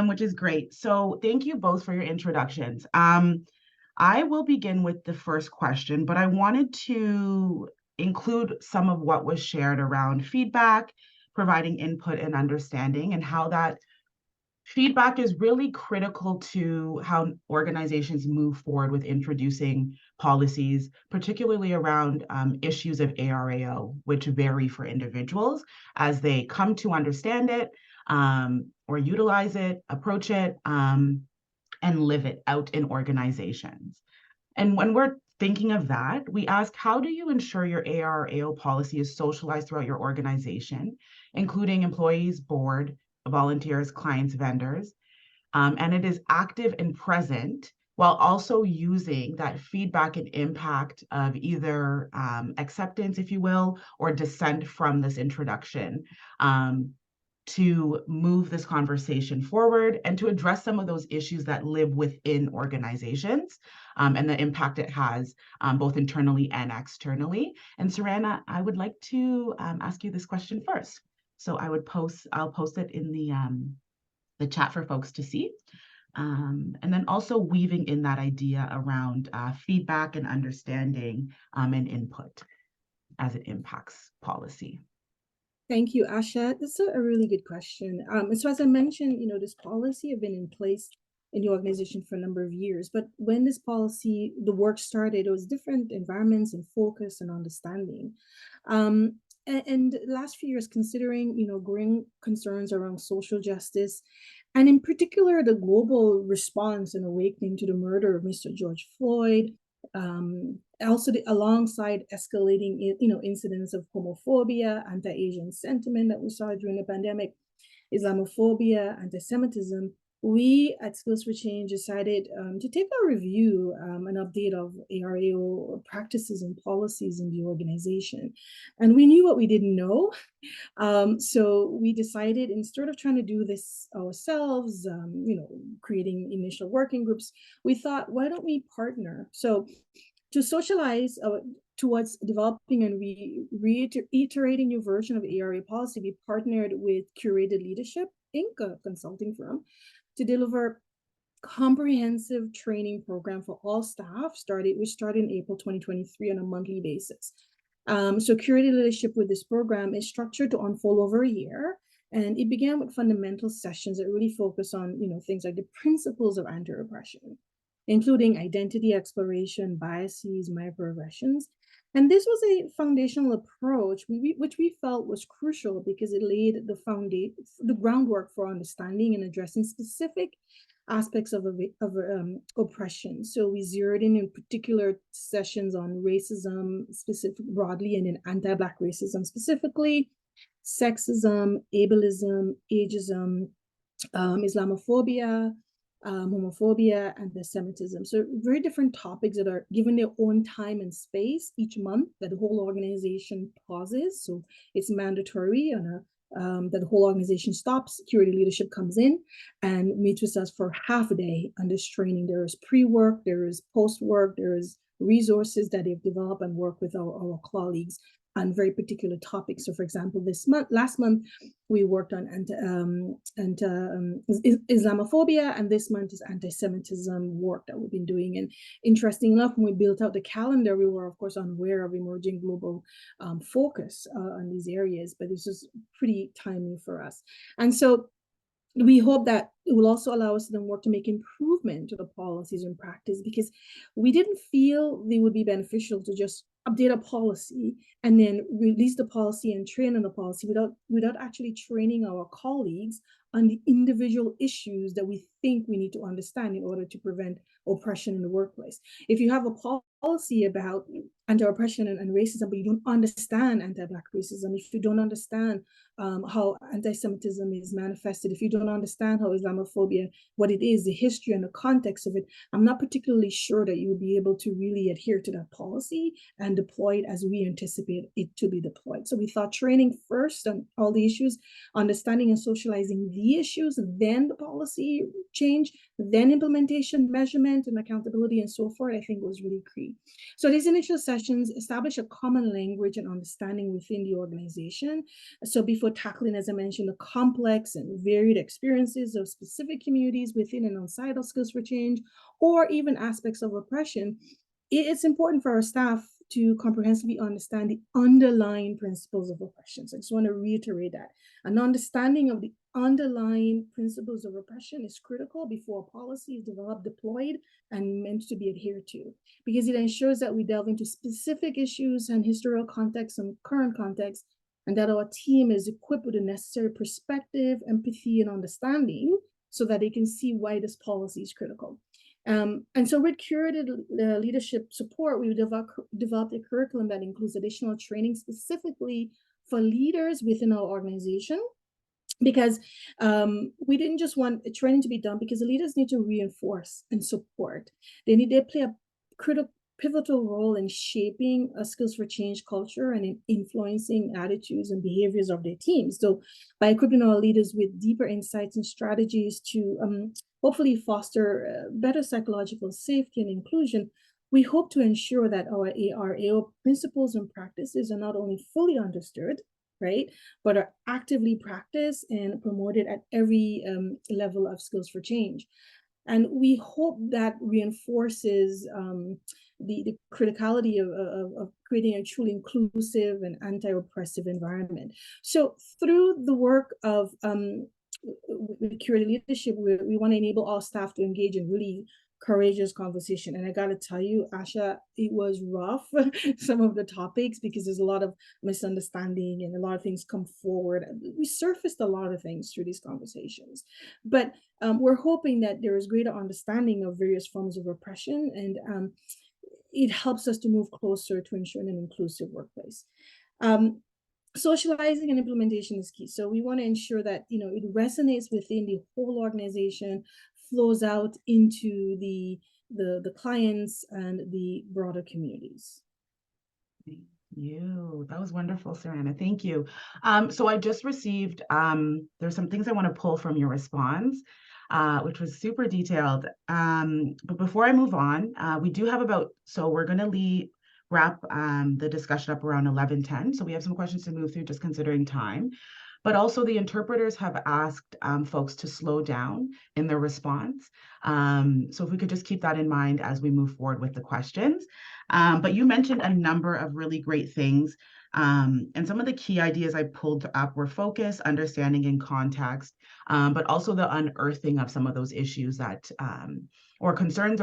S4: which is great. So thank you both for your introductions. I will begin with the first question, but I wanted to include some of what was shared around feedback, providing input and understanding, and how that feedback is really critical to how organizations move forward with introducing policies, particularly around issues of ARAO, which vary for individuals as they come to understand it or utilize it, approach it, and live it out in organizations. And when we're thinking of that, we ask, how do you ensure your ARAO policy is socialized throughout your organization, including employees, board, volunteers, clients, vendors, and it is active and present while also using that feedback and impact of either acceptance, if you will, or dissent from this introduction to move this conversation forward and to address some of those issues that live within organizations and the impact it has both internally and externally. And Surranna, I would like to ask you this question first. So I'll post it in the chat for folks to see. And then also weaving in that idea around feedback and understanding and input as it impacts policy.
S6: Thank you, Asha. That's a really good question. And so as I mentioned, this policy have been in place in the organization for a number of years. But when this policy, the work started, it was different environments and focus and understanding. And the last few years, considering growing concerns around social justice, and in particular the global response and awakening to the murder of Mr. George Floyd, also alongside escalating incidents of homophobia, anti-Asian sentiment that we saw during the pandemic, Islamophobia, anti-Semitism, we at Skills for Change decided to take a review, an update of ARAO practices and policies in the organization. And we knew what we didn't know. So we decided, instead of trying to do this ourselves, creating initial working groups, we thought, why don't we partner? So to socialize towards developing and reiterating your version of ARA policy, we partnered with Curated Leadership Inc., a consulting firm, to deliver comprehensive training program for all staff. We started in April 2023 on a monthly basis. So Curated Leadership with this program is structured to unfold over a year. And it began with fundamental sessions that really focus on, things like the principles of anti-oppression, including identity exploration, biases, microaggressions. And this was a foundational approach, which we felt was crucial because it laid the groundwork for understanding and addressing specific aspects of oppression. So we zeroed in particular sessions on racism broadly, and in anti-Black racism specifically, sexism, ableism, ageism, Islamophobia, homophobia, anti-Semitism. So very different topics that are given their own time and space each month that the whole organization pauses. So it's mandatory that the whole organization stops. Curated Leadership comes in and meets with us for half a day on this training. There is pre-work, there is post-work, there is resources that they've developed and work with our colleagues on very particular topics. So for example, last month, we worked on Islamophobia, and this month is anti-Semitism work that we've been doing. And interesting enough, when we built out the calendar, we were of course unaware of emerging global focus on these areas, but this is pretty timely for us. And so we hope that it will also allow us to then work to make improvement to the policies and practice, because we didn't feel they would be beneficial to just update a policy and then release the policy and train on the policy without actually training our colleagues on the individual issues that we think we need to understand in order to prevent oppression in the workplace. If you have a policy about anti-oppression and racism, but you don't understand anti-Black racism, if you don't understand how anti-Semitism is manifested, if you don't understand how Islamophobia, what it is, the history and the context of it, I'm not particularly sure that you will be able to really adhere to that policy and deploy it as we anticipate it to be deployed. So we thought training first on all the issues, understanding and socializing the issues, then the policy change, then implementation, measurement, and accountability, and so forth, I think was really key. So these initial sessions establish a common language and understanding within the organization. So before tackling, as I mentioned, the complex and varied experiences of specific communities within and outside of Skills for Change, or even aspects of oppression, it's important for our staff to comprehensively understand the underlying principles of oppression. So I just want to reiterate that. An understanding of the underlying principles of oppression is critical before a policy is developed, deployed, and meant to be adhered to, because it ensures that we delve into specific issues and historical context and current context, and that our team is equipped with the necessary perspective, empathy, and understanding so that they can see why this policy is critical. And so with curated leadership support, we developed a curriculum that includes additional training specifically for leaders within our organization, because we didn't just want training to be done, because the leaders need to reinforce and support. They play a pivotal role in shaping a Skills for Change culture and in influencing attitudes and behaviors of their teams. So by equipping our leaders with deeper insights and strategies to hopefully foster better psychological safety and inclusion, we hope to ensure that our ARAO principles and practices are not only fully understood, right, but are actively practiced and promoted at every level of Skills for Change. And we hope that reinforces the criticality of creating a truly inclusive and anti-oppressive environment. So through the work of curated leadership, we want to enable all staff to engage in really courageous conversation. And I got to tell you, Asha, it was rough, some of the topics, because there's a lot of misunderstanding and a lot of things come forward. We surfaced a lot of things through these conversations, but we're hoping that there is greater understanding of various forms of oppression, and it helps us to move closer to ensuring an inclusive workplace. socializing and implementation is key. So we want to ensure that, you know, it resonates within the whole organization, flows out into the clients and the broader communities.
S4: Thank you. That was wonderful, Surranna. Thank you. So I just received, there's some things I want to pull from your response, which was super detailed. But before I move on, we do have so we're going to wrap the discussion up around 11:10. So we have some questions to move through, just considering time. But also the interpreters have asked folks to slow down in their response. So if we could just keep that in mind as we move forward with the questions. But you mentioned a number of really great things. And some of the key ideas I pulled up were focus, understanding, and context, but also the unearthing of some of those issues that, or concerns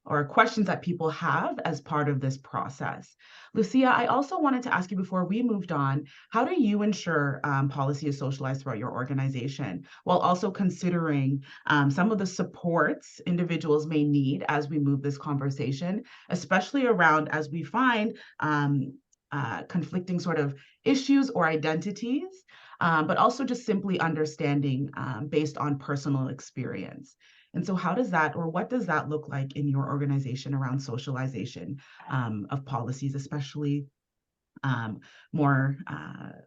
S4: or questions that people have as part of this process. Lucia, I also wanted to ask you before we moved on, how do you ensure policy is socialized throughout your organization, while also considering some of the supports individuals may need as we move this conversation, especially around as we find conflicting sort of issues or identities, but also just simply understanding based on personal experience. And so how does that, or what does that look like in your organization around socialization of policies, especially more,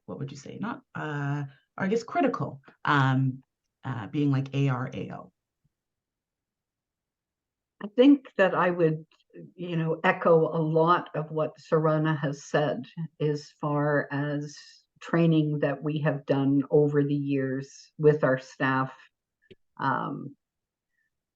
S4: what would you say, not, I guess critical, being like ARAO?
S5: I think that I would, you know, echo a lot of what Surranna has said as far as training that we have done over the years with our staff.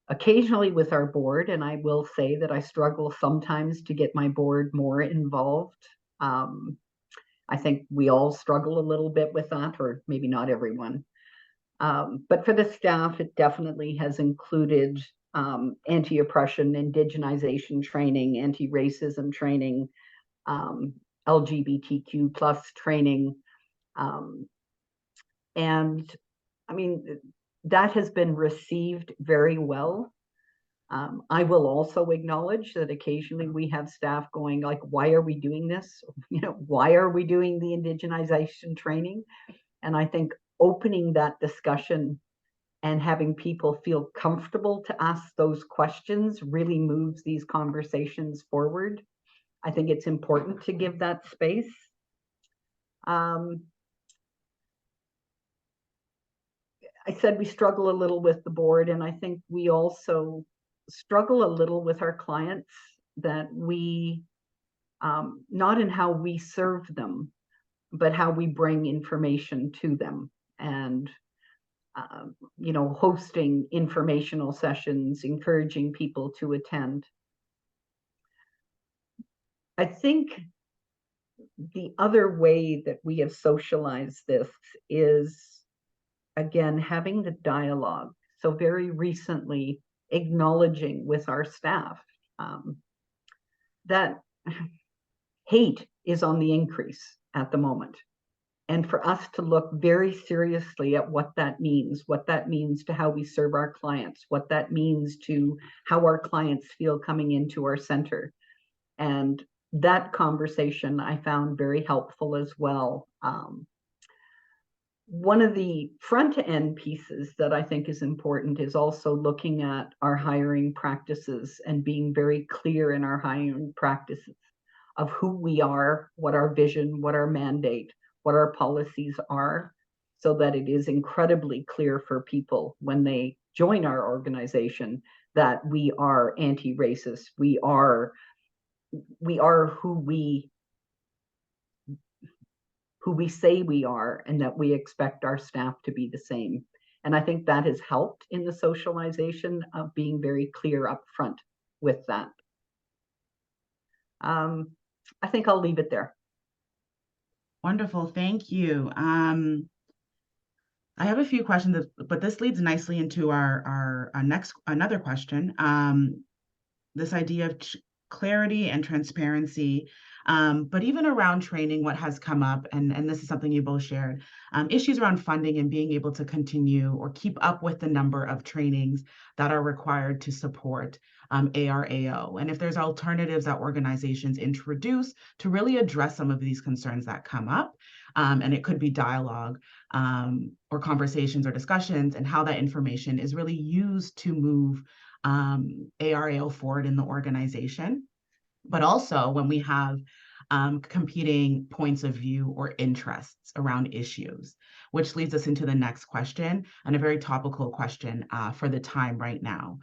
S5: Occasionally with our board, and I will say that I struggle sometimes to get my board more involved. I think we all struggle a little bit with that, or maybe not everyone. But for the staff, it definitely has included anti-oppression, indigenization training, anti-racism training, LGBTQ plus training. And I mean, that has been received very well. I will also acknowledge that occasionally we have staff going like, why are we doing this? You know, why are we doing the indigenization training? And I think opening that discussion and having people feel comfortable to ask those questions really moves these conversations forward. I think it's important to give that space. I said we struggle a little with the board, and I think we also struggle a little with our clients, that we, not in how we serve them, but how we bring information to them. And you know, hosting informational sessions, encouraging people to attend. I think the other way that we have socialized this is, again, having the dialogue. So very recently, acknowledging with our staff that hate is on the increase at the moment. And for us to look very seriously at what that means to how we serve our clients, what that means to how our clients feel coming into our center. And that conversation I found very helpful as well. One of the front end pieces that I think is important is also looking at our hiring practices and being very clear in our hiring practices of who we are, what our vision, what our mandate, what our policies are, so that it is incredibly clear for people when they join our organization that we are anti-racist, we are who we say we are, and that we expect our staff to be the same. And I think that has helped in the socialization of being very clear up front with that. I think I'll leave it there.
S4: Wonderful, thank you. I have a few questions, but this leads nicely into our another question. This idea of clarity and transparency. But even around training, what has come up, and this is something you both shared, issues around funding and being able to continue or keep up with the number of trainings that are required to support ARAO. And if there's alternatives that organizations introduce to really address some of these concerns that come up, and it could be dialogue or conversations or discussions, and how that information is really used to move ARAO forward in the organization. But also when we have competing points of view or interests around issues, which leads us into the next question, and a very topical question for the time right now.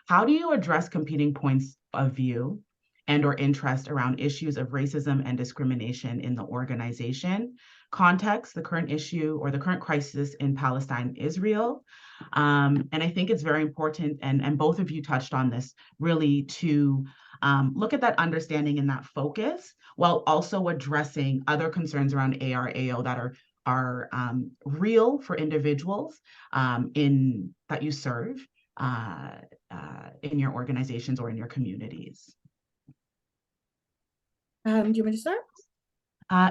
S4: How do you address competing points of view and or interest around issues of racism and discrimination in the organization? Context, the current issue or the current crisis in Palestine, Israel. And I think it's very important, and both of you touched on this, really to look at that understanding and that focus, while also addressing other concerns around ARAO that are real for individuals that you serve in your organizations or in your communities.
S6: Do you want me to start?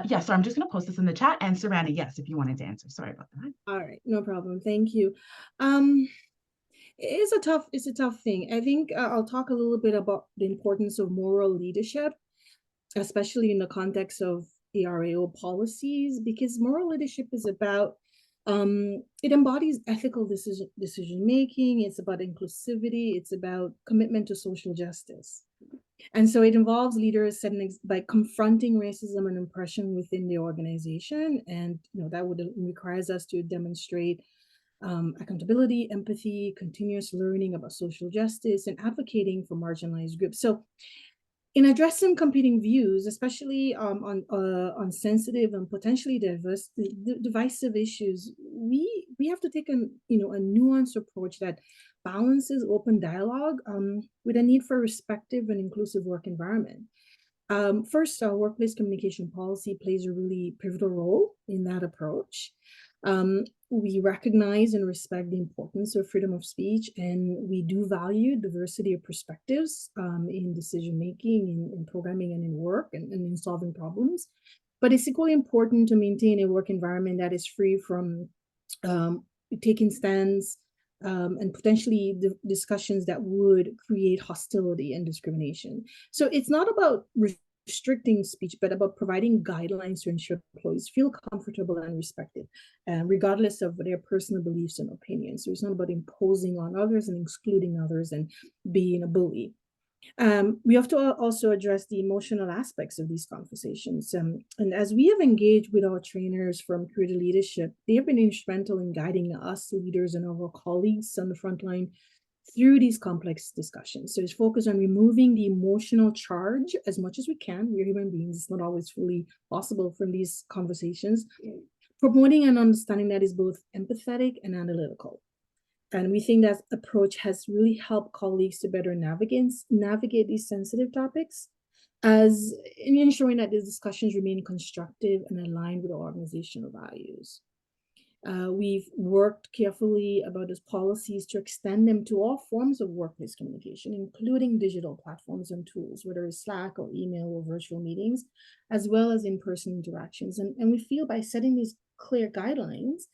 S4: Yeah, so I'm just going to post this in the chat. And Surranna, yes, if you wanted to answer. Sorry about that.
S6: All right, no problem. Thank you. It's a tough thing. I think I'll talk a little bit about the importance of moral leadership, especially in the context of ARAO policies, because moral leadership is about it embodies ethical decision making. It's about inclusivity. It's about commitment to social justice. And so it involves leaders by confronting racism and oppression within the organization. And that requires us to demonstrate accountability, empathy, continuous learning about social justice, and advocating for marginalized groups. So in addressing competing views, especially on sensitive and potentially divisive issues, we have to take a nuanced approach that balances open dialogue with a need for a respectful and inclusive work environment. First, our workplace communication policy plays a really pivotal role in that approach. We recognize and respect the importance of freedom of speech, and we do value diversity of perspectives in decision-making, in programming, and in work, and in solving problems. But it's equally important to maintain a work environment that is free from taking stands and potentially discussions that would create hostility and discrimination. So it's not about restricting speech, but about providing guidelines to ensure employees feel comfortable and respected, regardless of their personal beliefs and opinions. So it's not about imposing on others and excluding others and being a bully. We have to also address the emotional aspects of these conversations. And as we have engaged with our trainers from creative leadership, they have been instrumental in guiding us leaders and our colleagues on the front line through these complex discussions. So it's focused on removing the emotional charge as much as we can. We're human beings. It's not always fully possible from these conversations. Promoting an understanding that is both empathetic and analytical. And we think that approach has really helped colleagues to better navigate these sensitive topics, as in ensuring that these discussions remain constructive and aligned with our organizational values. We've worked carefully about these policies to extend them to all forms of workplace communication, including digital platforms and tools, whether it's Slack or email or virtual meetings, as well as in-person interactions. And we feel by setting these clear guidelines,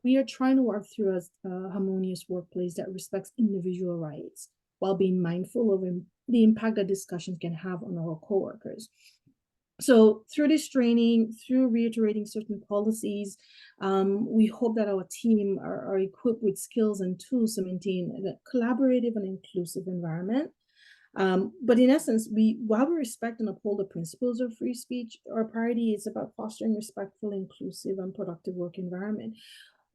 S6: we are trying to work through a harmonious workplace that respects individual rights while being mindful of the impact that discussions can have on our coworkers. So through this training, through reiterating certain policies, we hope that our team are equipped with skills and tools to maintain a collaborative and inclusive environment. But in essence, while we respect and uphold the principles of free speech, our priority is about fostering respectful, inclusive, and productive work environment.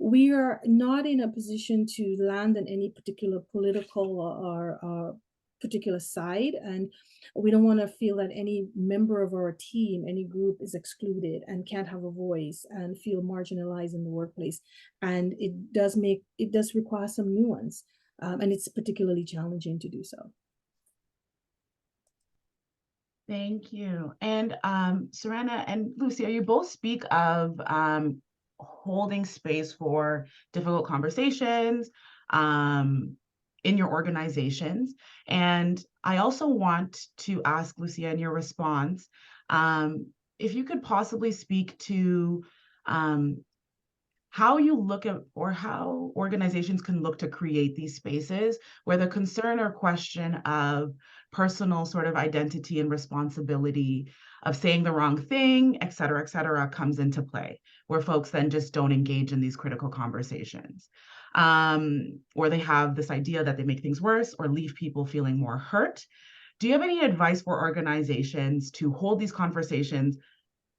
S6: We are not in a position to land on any particular political or particular side, and we don't want to feel that any member of our team, any group, is excluded and can't have a voice and feel marginalized in the workplace. And it does require some nuance, and it's particularly challenging to do so.
S4: Thank you. And Surranna and Lucia, you both speak of holding space for difficult conversations in your organizations. And I also want to ask Lucia, in your response, if you could possibly speak to how you look at, or how organizations can look to create these spaces where the concern or question of personal sort of identity and responsibility of saying the wrong thing, et cetera, comes into play, where folks then just don't engage in these critical conversations. Or they have this idea that they make things worse or leave people feeling more hurt. Do you have any advice for organizations to hold these conversations,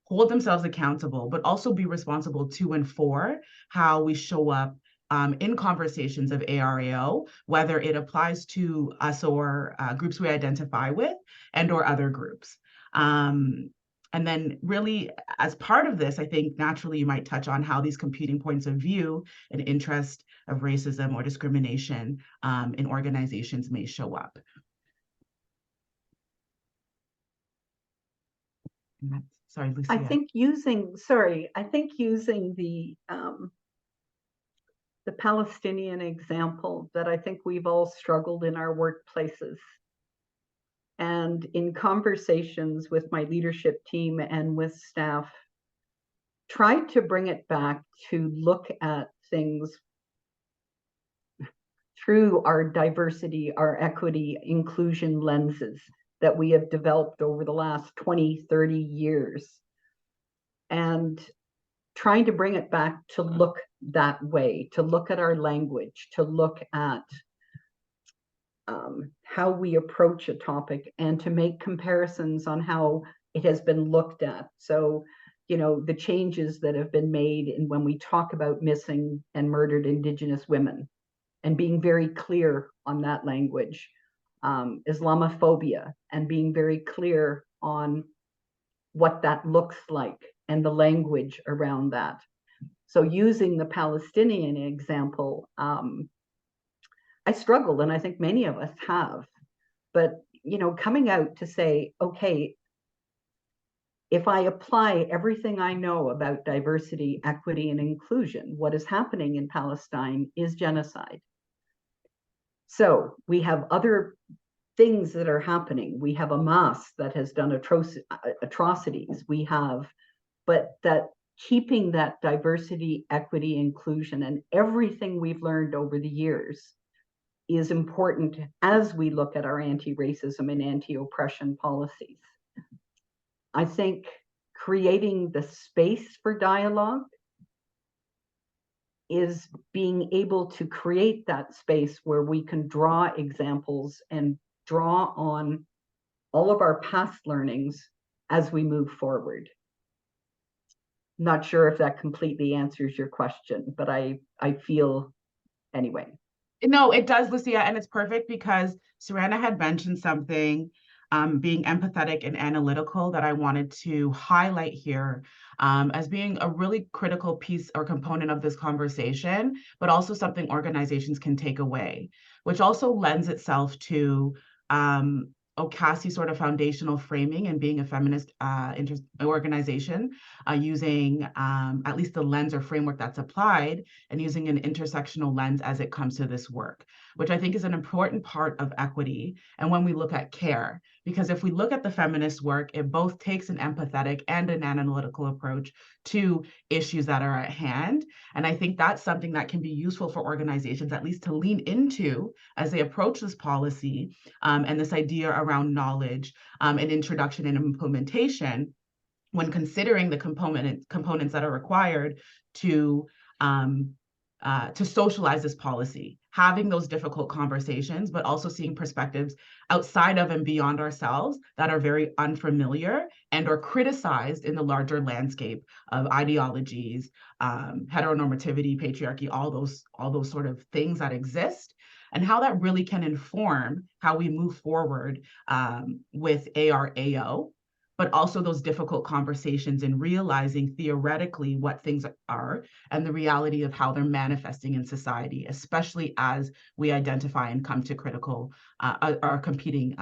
S4: hold themselves accountable, but also be responsible to and for how we show up in conversations of ARAO, whether it applies to us or groups we identify with and or other groups? And then really, as part of this, I think naturally you might touch on how these competing points of view and interest of racism or discrimination in organizations may show up. Sorry, Lucia.
S5: I think using the Palestinian example, that I think we've all struggled in our workplaces. And in conversations with my leadership team and with staff, tried to bring it back to look at things through our diversity, our equity, inclusion lenses that we have developed over the last 20, 30 years. And trying to bring it back to look that way, to look at our language, to look at how we approach a topic, and to make comparisons on how it has been looked at. So, you know, the changes that have been made in when we talk about missing and murdered Indigenous women, and being very clear on that language, Islamophobia, and being very clear on what that looks like and the language around that. So using the Palestinian example, I struggled, and I think many of us have, but, you know, coming out to say, okay, if I apply everything I know about diversity, equity, and inclusion, what is happening in Palestine is genocide. So we have other things that are happening. We have a Hamas that has done atrocities. We have, but that keeping that diversity, equity, inclusion, and everything we've learned over the years is important as we look at our anti-racism and anti-oppression policies. I think creating the space for dialogue is being able to create that space where we can draw examples and draw on all of our past learnings as we move forward. Not sure if that completely answers your question, but I feel anyway.
S4: No, it does, Lucia, and it's perfect because Surranna had mentioned something, being empathetic and analytical, that I wanted to highlight here as being a really critical piece or component of this conversation, but also something organizations can take away, which also lends itself to OCASI sort of foundational framing and being a feminist organization, using at least the lens or framework that's applied, and using an intersectional lens as it comes to this work, which I think is an important part of equity. And when we look at care, because if we look at the feminist work, it both takes an empathetic and an analytical approach to issues that are at hand. And I think that's something that can be useful for organizations, at least to lean into as they approach this policy and this idea around knowledge and introduction and implementation, when considering the components that are required to socialize this policy, having those difficult conversations, but also seeing perspectives outside of and beyond ourselves that are very unfamiliar and are criticized in the larger landscape of ideologies, heteronormativity, patriarchy, all those sort of things that exist, and how that really can inform how we move forward with ARAO, but also those difficult conversations and realizing theoretically what things are and the reality of how they're manifesting in society, especially as we identify and come to critical or competing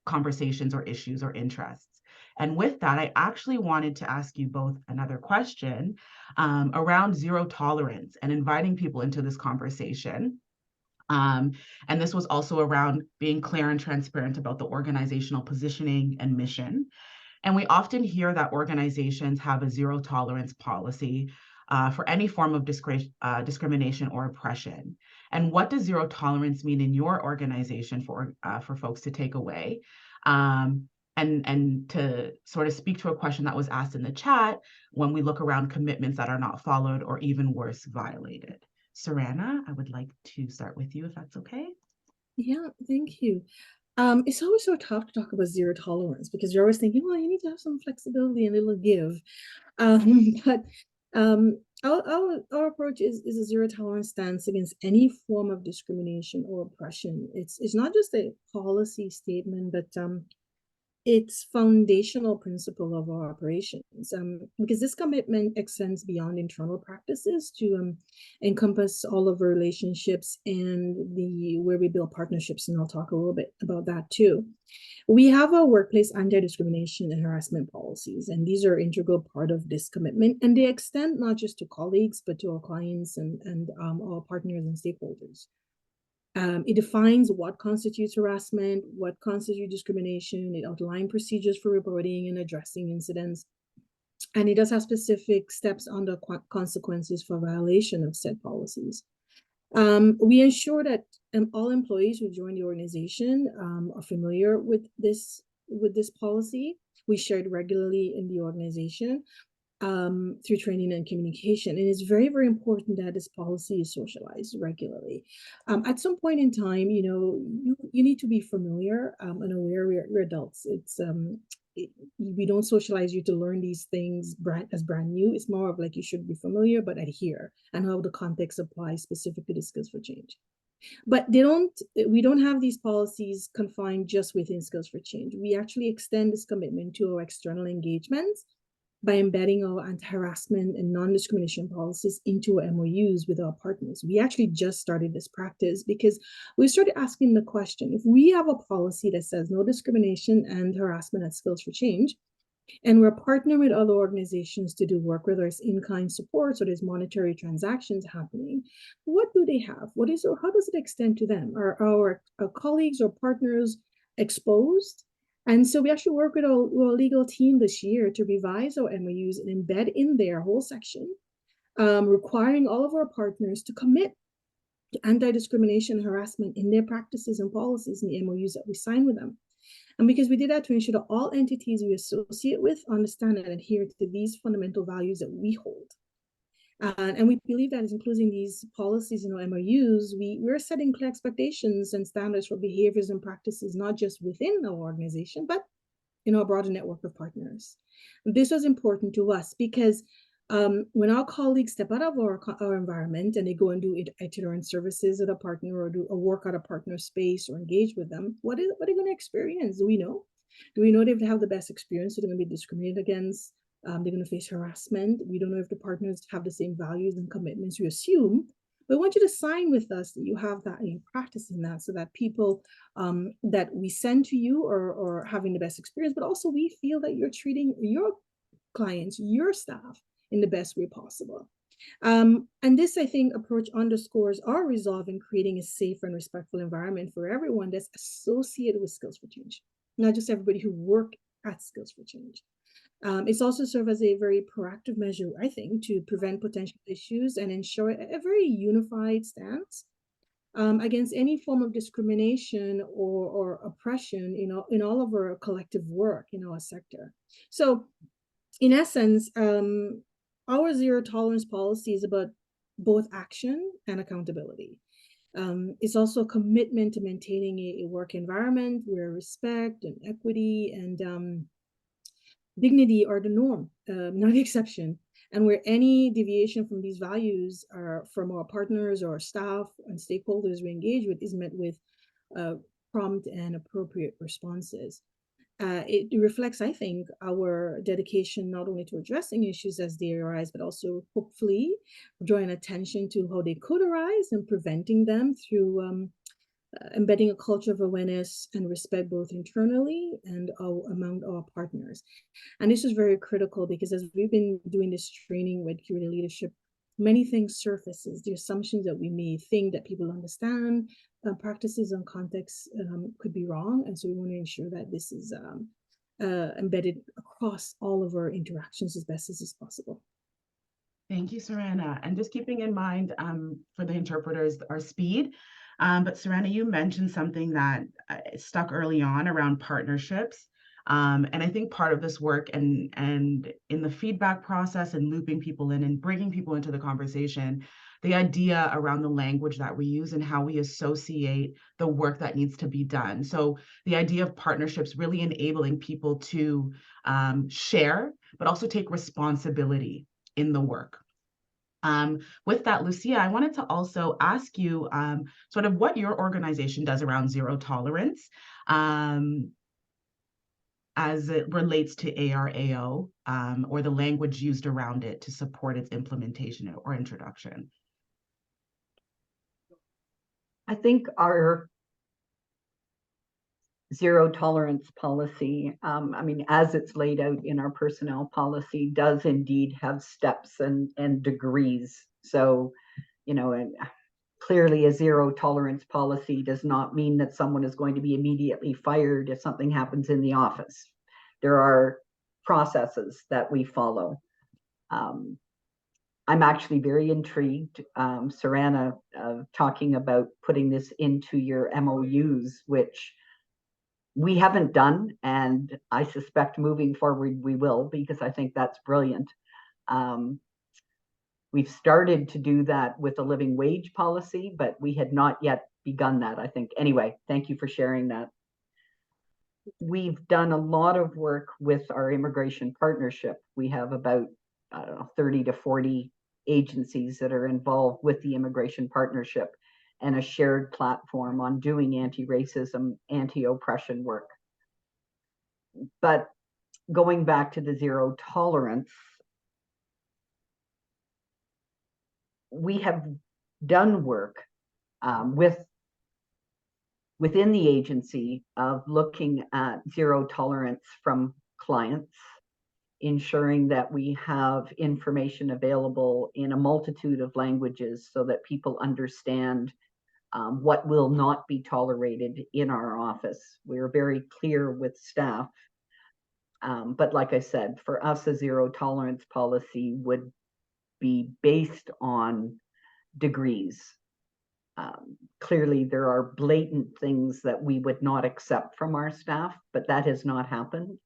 S4: conversations or issues or interests. And with that, I actually wanted to ask you both another question around zero tolerance and inviting people into this conversation. And this was also around being clear and transparent about the organizational positioning and mission. And we often hear that organizations have a zero tolerance policy for any form of discrimination or oppression. And what does zero tolerance mean in your organization for folks to take away? And to sort of speak to a question that was asked in the chat, when we look around commitments that are not followed or even worse, violated. Surranna, I would like to start with you if that's okay.
S6: Yeah, thank you. It's always so tough to talk about zero tolerance because you're always thinking, well, you need to have some flexibility and a little give. But our approach is a zero tolerance stance against any form of discrimination or oppression. It's not just a policy statement, but it's foundational principle of our operations, because this commitment extends beyond internal practices to encompass all of our relationships and where we build partnerships, and I'll talk a little bit about that too. We have our workplace anti-discrimination and harassment policies, and these are an integral part of this commitment, and they extend not just to colleagues, but to our clients and our partners and stakeholders. It defines what constitutes harassment, what constitutes discrimination. It outlines procedures for reporting and addressing incidents. And it does have specific steps under consequences for violation of said policies. We ensure that all employees who join the organization are familiar with this policy. We share it regularly in the organization through training and communication. And it's very, very important that this policy is socialized regularly. At some point in time, you need to be familiar and aware. We're adults. We don't socialize you to learn these things as brand new. It's more of like you should be familiar, but adhere, and how the context applies specifically to Skills for Change. But we don't have these policies confined just within Skills for Change. We actually extend this commitment to our external engagements by embedding our anti-harassment and non-discrimination policies into our MOUs with our partners. We actually just started this practice because we started asking the question, if we have a policy that says no discrimination and harassment at Skills for Change, and we're partnering with other organizations to do work, whether it's in-kind support or there's monetary transactions happening, what do they have? How does it extend to them? Are our colleagues or partners exposed? And so we actually work with our legal team this year to revise our MOUs and embed in there a whole section requiring all of our partners to commit to anti-discrimination and harassment in their practices and policies in the MOUs that we sign with them. And because we did that to ensure that all entities we associate with understand and adhere to these fundamental values that we hold. And we believe that including these policies in our MOUs, we're setting clear expectations and standards for behaviors and practices, not just within our organization, but in our broader network of partners. And this was important to us because when our colleagues step out of our environment and they go and do itinerant services at a partner or do a work at a partner space or engage with them, what are they going to experience? Do we know? Do we know they have the best experience? So they're going to be discriminated against? They're going to face harassment. We don't know if the partners have the same values and commitments we assume. But I want you to sign with us that you have that and you're practicing that so that people that we send to you are having the best experience, but also we feel that you're treating your clients, your staff in the best way possible. And this, I think, approach underscores our resolve in creating a safe and respectful environment for everyone that's associated with Skills for Change, not just everybody who work at Skills for Change. It's also served as a very proactive measure, I think, to prevent potential issues and ensure a very unified stance against any form of discrimination or oppression, in all of our collective work in our sector. So, in essence, our zero tolerance policy is about both action and accountability. It's also a commitment to maintaining a work environment where respect and equity and dignity are the norm, not the exception, and where any deviation from these values are from our partners or our staff and stakeholders we engage with is met with prompt and appropriate responses. It reflects, I think, our dedication not only to addressing issues as they arise, but also hopefully drawing attention to how they could arise and preventing them through embedding a culture of awareness and respect both internally and among our partners. And this is very critical because as we've been doing this training with community leadership many things surfaces. The assumptions that we may think that people understand, practices and contexts could be wrong. And so we want to ensure that this is embedded across all of our interactions as best as is possible.
S4: Thank you, Surranna. And just keeping in mind for the interpreters, our speed. But Surranna, you mentioned something that stuck early on around partnerships. And I think part of this work and in the feedback process and looping people in and bringing people into the conversation, the idea around the language that we use and how we associate the work that needs to be done. So the idea of partnerships really enabling people to share, but also take responsibility in the work. With that, Lucia, I wanted to also ask you sort of what your organization does around zero tolerance as it relates to ARAO or the language used around it to support its implementation or introduction.
S5: I think our zero tolerance policy, I mean, as it's laid out in our personnel policy, does indeed have steps and degrees. So, you know, and clearly a zero tolerance policy does not mean that someone is going to be immediately fired if something happens in the office. There are processes that we follow. I'm actually very intrigued, Surranna, talking about putting this into your MOUs, which we haven't done, and I suspect moving forward we will, because I think that's brilliant. We've started to do that with a living wage policy, but we had not yet begun that, I think. Anyway, thank you for sharing that. We've done a lot of work with our immigration partnership. We have about, I don't know, 30 to 40 agencies that are involved with the immigration partnership, and a shared platform on doing anti-racism, anti-oppression work. But going back to the zero tolerance, we have done work within the agency of looking at zero tolerance from clients, ensuring that we have information available in a multitude of languages so that people understand what will not be tolerated in our office. We're very clear with staff. But like I said, for us, a zero tolerance policy would be based on degrees. Clearly, there are blatant things that we would not accept from our staff, but that has not happened.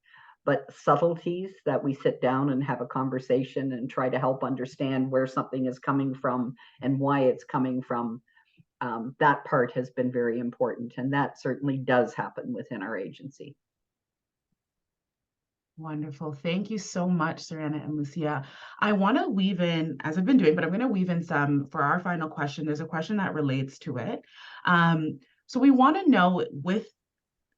S5: But subtleties that we sit down and have a conversation and try to help understand where something is coming from and why it's coming from, that part has been very important, and that certainly does happen within our agency.
S4: Wonderful. Thank you so much, Surranna and Lucia. I want to weave in, as I've been doing, but I'm going to weave in some for our final question. There's a question that relates to it. So we want to know, with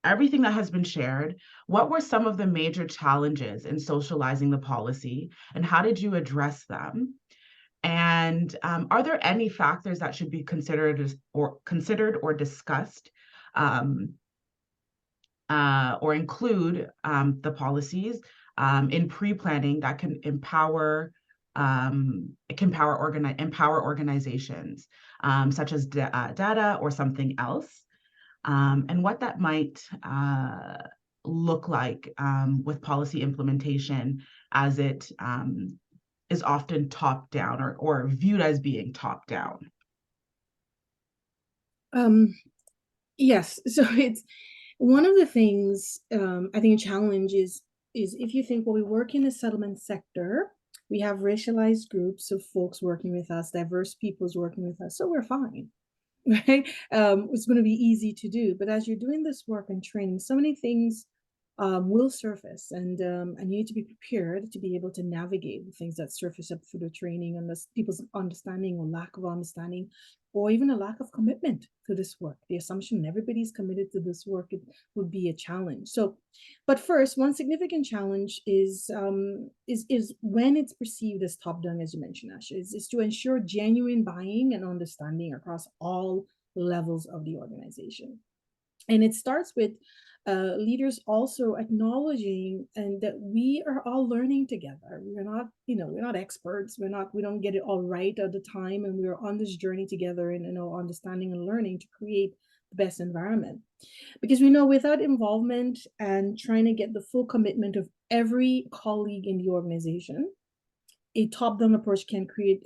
S4: everything that has been shared, what were some of the major challenges in socializing the policy, and how did you address them? And are there any factors that should be considered or discussed or include the policies in pre-planning that can empower organizations such as data or something else, and what that might look like with policy implementation, as it is often top down or viewed as being top down.
S6: Yes, so it's one of the things, I think a challenge is if you think, well, we work in the settlement sector, we have racialized groups of folks working with us, diverse peoples working with us, so we're fine, right? It's going to be easy to do. But as you're doing this work and training, so many things will surface, and you need to be prepared to be able to navigate the things that surface up through the training, and people's understanding or lack of understanding, or even a lack of commitment to this work. The assumption everybody's committed to this work, it would be a challenge. So, but first, one significant challenge is when it's perceived as top-down, as you mentioned, Asha, is to ensure genuine buying and understanding across all levels of the organization. And it starts with leaders also acknowledging and that we are all learning together. We're not, we're not experts. We don't get it all right at the time, and we're on this journey together and, understanding and learning to create the best environment. Because we know without involvement and trying to get the full commitment of every colleague in the organization, a top-down approach can create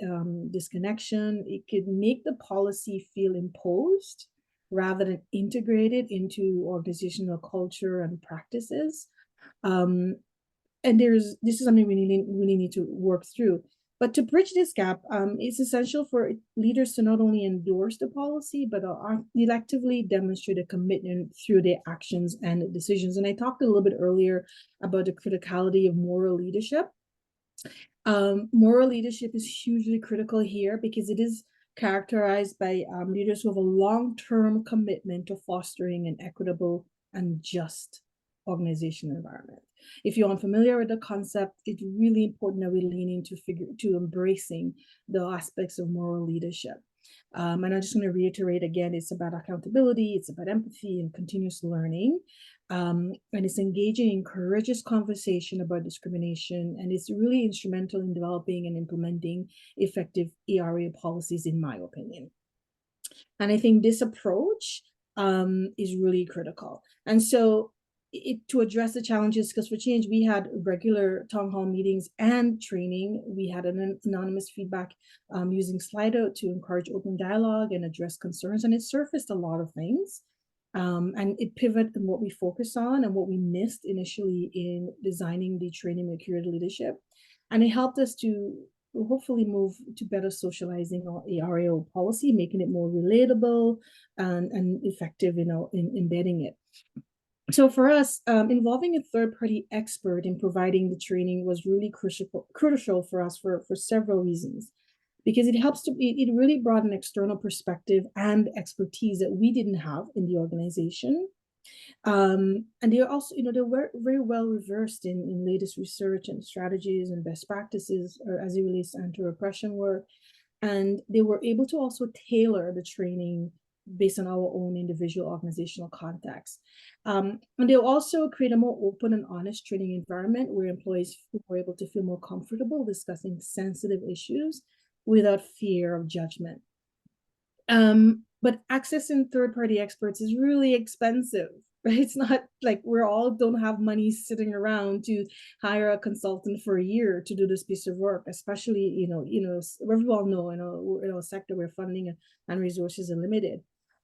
S6: disconnection. It could make the policy feel imposed rather than integrated into organizational culture and practices. And this is something we really need to work through. But to bridge this gap, it's essential for leaders to not only endorse the policy, but electively demonstrate a commitment through their actions and decisions. And I talked a little bit earlier about the criticality of moral leadership. Moral leadership is hugely critical here because it is characterized by leaders who have a long-term commitment to fostering an equitable and just organizational environment. If you're unfamiliar with the concept, it's really important that we lean into embracing the aspects of moral leadership. And I'm just going to reiterate again, it's about accountability, it's about empathy and continuous learning. And it's engaging in courageous conversation about discrimination, and it's really instrumental in developing and implementing effective ARA policies, in my opinion. And I think this approach is really critical. And so to address the challenges, because for change, we had regular town hall meetings and training. We had an anonymous feedback using Slido to encourage open dialogue and address concerns, and it surfaced a lot of things. And it pivoted in what we focused on and what we missed initially in designing the training and curated leadership. And it helped us to hopefully move to better socializing our ARAO policy, making it more relatable and effective, in embedding it. So for us, involving a third-party expert in providing the training was really crucial for us for several reasons. Because it really brought an external perspective and expertise that we didn't have in the organization. And they're also, they were very well reversed in latest research and strategies and best practices as it relates to anti-oppression work. And they were able to also tailor the training based on our own individual organizational context. And they'll also create a more open and honest training environment where employees were able to feel more comfortable discussing sensitive issues without fear of judgment. But accessing third-party experts is really expensive, right? It's not like we all don't have money sitting around to hire a consultant for a year to do this piece of work, especially, we all know in our sector where funding and resources are limited.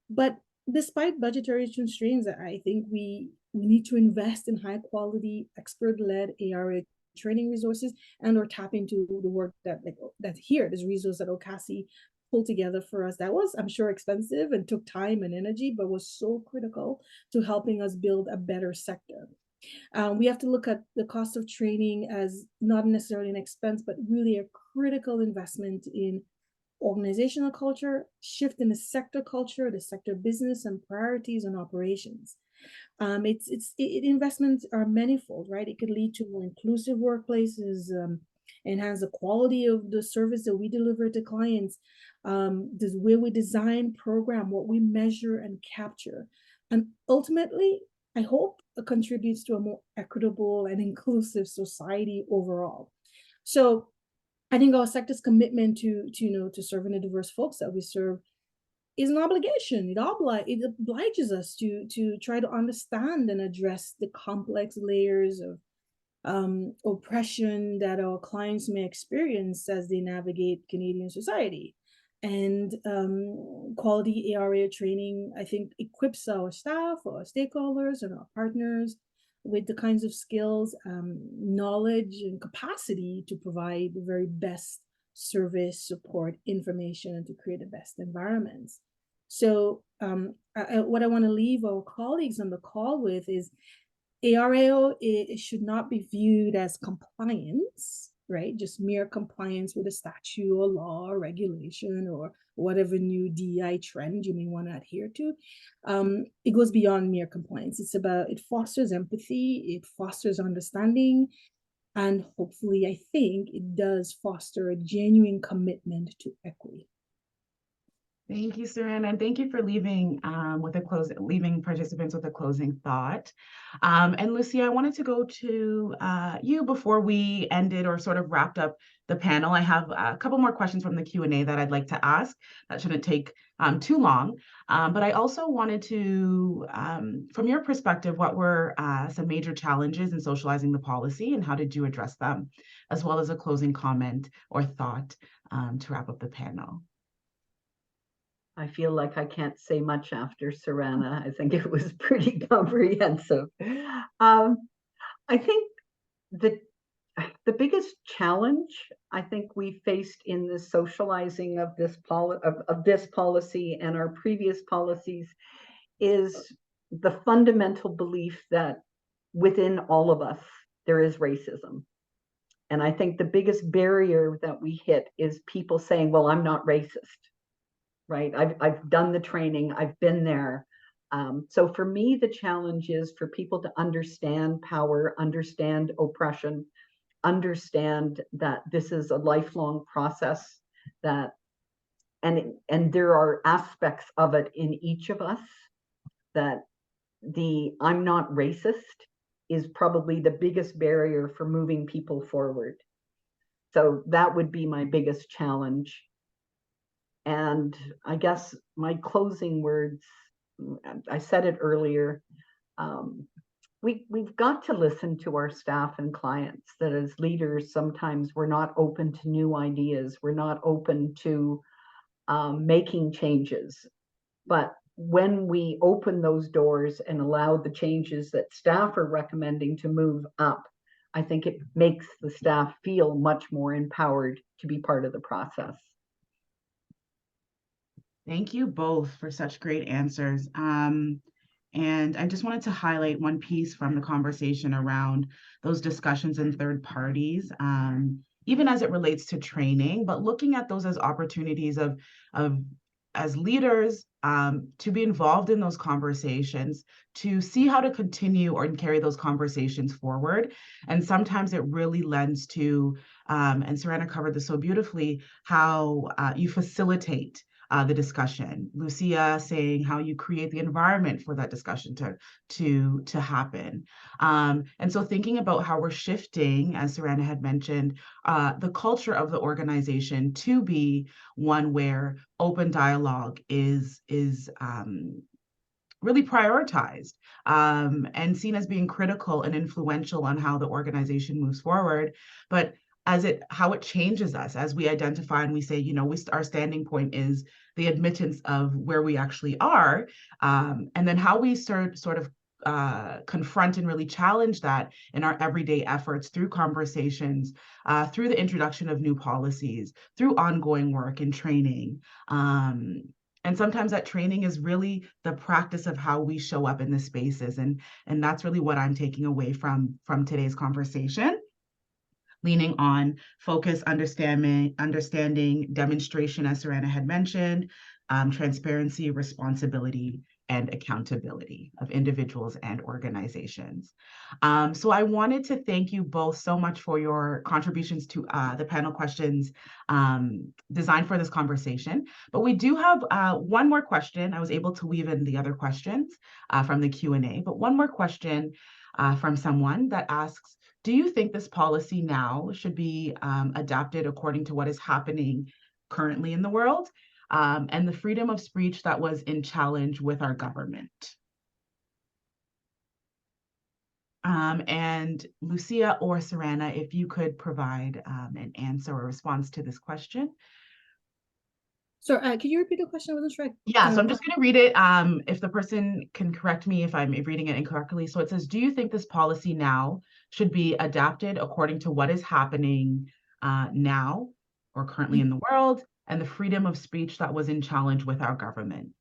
S6: But despite budgetary constraints, I think we need to invest in high-quality, expert-led ARA training resources and or tap into the work that's here, this resource that OCASI pulled together for us. That was, I'm sure, expensive and took time and energy, but was so critical to helping us build a better sector. We have to look at the cost of training as not necessarily an expense, but really a critical investment in organizational culture, shift in the sector culture, the sector business and priorities and operations. Investments are manifold, right? It could lead to more inclusive workplaces, enhance the quality of the service that we deliver to clients, the way we design, program, what we measure and capture. And ultimately, I hope it contributes to a more equitable and inclusive society overall. So I think our sector's commitment to serving the diverse folks that we serve is an obligation. It obliges us to try to understand and address the complex layers of oppression that our clients may experience as they navigate Canadian society. And quality ARA training, I think, equips our staff, our stakeholders, and our partners with the kinds of skills, knowledge, and capacity to provide the very best service, support, information, and to create the best environments. So what I want to leave our colleagues on the call with is ARAO, it should not be viewed as compliance, right? Just mere compliance with a statute or law or regulation or whatever new DEI trend you may want to adhere to. It goes beyond mere compliance. It fosters empathy, it fosters understanding, and hopefully, I think it does foster a genuine commitment to equity.
S4: Thank you, Surranna, and thank you for leaving leaving participants with a closing thought. And Lucia, I wanted to go to you before we ended or sort of wrapped up the panel. I have a couple more questions from the Q&A that I'd like to ask. That shouldn't take too long. But I also wanted to, from your perspective, what were some major challenges in socializing the policy and how did you address them, as well as a closing comment or thought to wrap up the panel?
S5: I feel like I can't say much after Surranna. I think it was pretty comprehensive. I think the biggest challenge I think we faced in the socializing of this policy and our previous policies is the fundamental belief that within all of us there is racism. And I think the biggest barrier that we hit is people saying, well, I'm not racist. Right? I've done the training, I've been there. So for me, the challenge is for people to understand power, understand oppression, understand that this is a lifelong process, that and there are aspects of it in each of us, that the I'm not racist is probably the biggest barrier for moving people forward. So that would be my biggest challenge. And I guess my closing words, I said it earlier, we've got to listen to our staff and clients, that as leaders, sometimes we're not open to new ideas. We're not open to making changes. But when we open those doors and allow the changes that staff are recommending to move up, I think it makes the staff feel much more empowered to be part of the process.
S4: Thank you both for such great answers. And I just wanted to highlight one piece from the conversation around those discussions in third parties, even as it relates to training, but looking at those as opportunities of as leaders to be involved in those conversations, to see how to continue or carry those conversations forward. And sometimes it really lends to, and Surranna covered this so beautifully, how you facilitate the discussion. Lucia saying how you create the environment for that discussion to happen. And so thinking about how we're shifting, as Surranna had mentioned, the culture of the organization to be one where open dialogue is really prioritized and seen as being critical and influential on how the organization moves forward. But how it changes us as we identify and we say, you know, our standing point is the admittance of where we actually are, and then how we sort of confront and really challenge that in our everyday efforts through conversations, through the introduction of new policies, through ongoing work and training. And sometimes that training is really the practice of how we show up in the spaces. And that's really what I'm taking away from today's conversation. Leaning on focus, understanding, demonstration, as Surranna had mentioned, transparency, responsibility, and accountability of individuals and organizations. So I wanted to thank you both so much for your contributions to the panel questions designed for this conversation. But we do have one more question. I was able to weave in the other questions from the Q&A, but one more question from someone that asks, do you think this policy now should be adapted according to what is happening currently in the world and the freedom of speech that was in challenge with our government? And Lucia or Surranna, if you could provide an answer or response to this question.
S6: So can you repeat the question? I wasn't sure.
S4: Yeah, so I'm just going to read it. If the person can correct me if I'm reading it incorrectly. So it says, do you think this policy now should be adapted according to what is happening now or currently in the world and the freedom of speech that was in challenge with our government?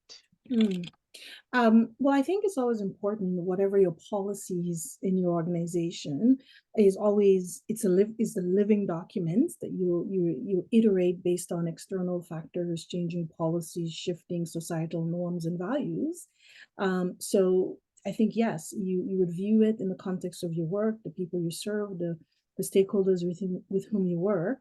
S6: Well, I think it's always important, whatever your policies in your organization is always, it's the living documents that you iterate based on external factors, changing policies, shifting societal norms and values. So I think, yes, you would view it in the context of your work, the people you serve, the stakeholders with whom you work.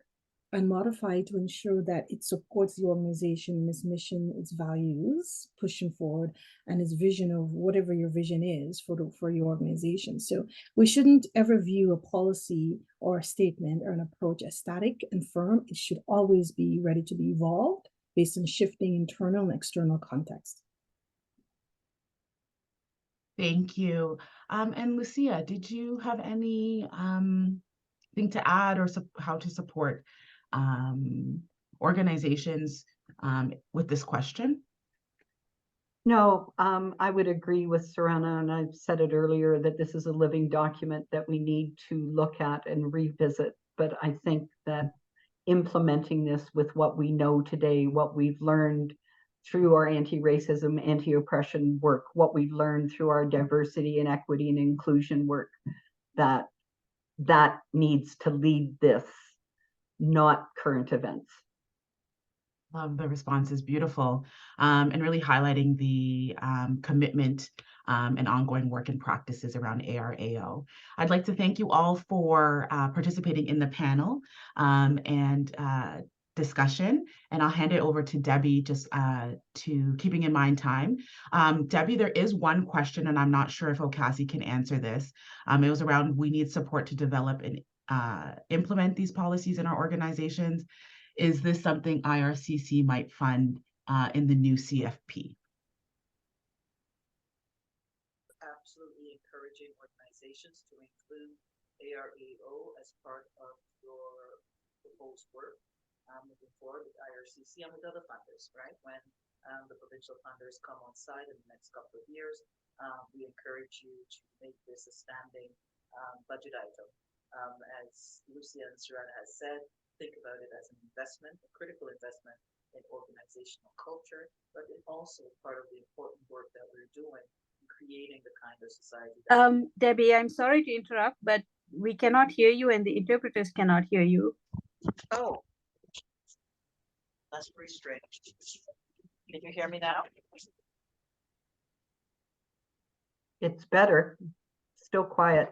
S6: and modify to ensure that it supports the organization, its mission, its values, pushing forward, and its vision of whatever your vision is for your organization. So we shouldn't ever view a policy or a statement or an approach as static and firm. It should always be ready to be evolved based on shifting internal and external context.
S4: Thank you. And Lucia, did you have any thing to add or how to support organizations with this question?
S5: No, I would agree with Surranna, and I've said it earlier that this is a living document that we need to look at and revisit. But I think that implementing this with what we know today, what we've learned through our anti-racism, anti-oppression work, what we've learned through our diversity and equity and inclusion work, that needs to lead this, not current events.
S4: Love the response, is beautiful, and really highlighting the commitment and ongoing work and practices around ARAO. I'd like to thank you all for participating in the panel and discussion, and I'll hand it over to Debbie, just to keeping in mind time. Debbie, there is one question, and I'm not sure if OCASI can answer this. It was around, we need support to develop and implement these policies in our organizations. Is this something IRCC might fund in the new CFP?
S1: Absolutely encouraging organizations to include ARAO as part of your proposed work moving forward with IRCC and with other funders, right? When the provincial funders come on site in the next couple of years, we encourage you to make this a standing budget item. As Lucia and Surranna has said, think about it as an investment, a critical investment in organizational culture, but it also part of the important work that we're doing in creating the kind of society that
S7: Debbie, I'm sorry to interrupt, but we cannot hear you and the interpreters cannot hear you.
S1: Oh, that's pretty strange. Can you hear me now?
S5: It's better, still quiet.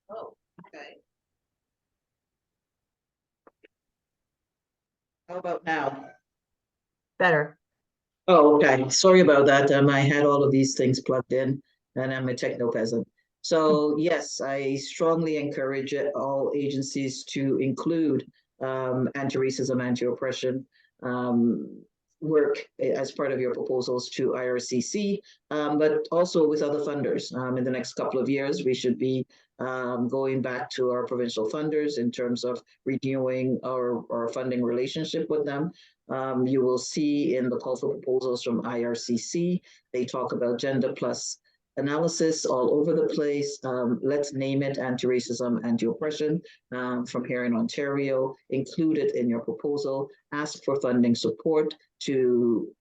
S1: Oh, okay. How about now?
S5: Better.
S1: Oh, okay. Sorry about that. I had all of these things plugged in, and I'm a techno peasant. So yes, I strongly encourage all agencies to include anti-racism, anti-oppression work as part of your proposals to IRCC, but also with other funders. In the next couple of years, we should be going back to our provincial funders in terms of renewing our funding relationship with them. You will see in the call for proposals from IRCC, they talk about gender plus analysis all over the place. Let's name it anti-racism, anti-oppression from here in Ontario. Include it in your proposal. Ask for funding support to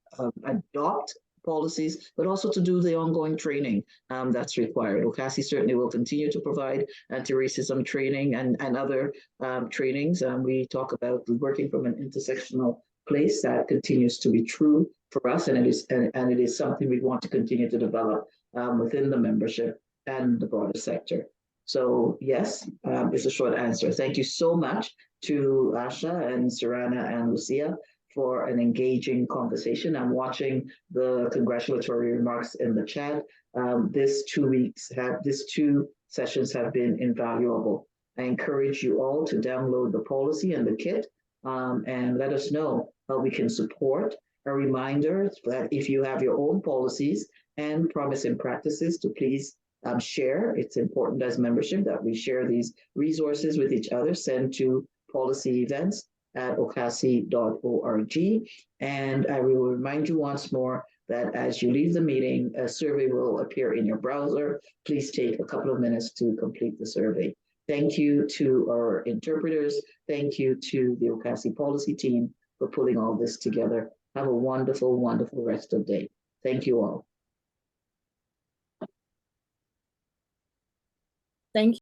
S1: adopt policies, but also to do the ongoing training that's required. OCASI certainly will continue to provide anti-racism training and other trainings. We talk about working from an intersectional place that continues to be true for us, and it is something we want to continue to develop within the membership and the broader sector. So yes, it's a short answer. Thank you so much to Asha and Surranna and Lucia for an engaging conversation. I'm watching the congratulatory remarks in the chat. These 2 sessions have been invaluable. I encourage you all to download the policy and the kit and let us know how we can support. A reminder that if you have your own policies and promising practices, to please share. It's important as membership that we share these resources with each other. Send to policy events at ocasi.org. And I will remind you once more that as you leave the meeting, a survey will appear in your browser. Please take a couple of minutes to complete the survey. Thank you to our interpreters. Thank you to the OCASI policy team for pulling all this together. Have a wonderful, wonderful rest of the day. Thank you all.
S6: Thank you.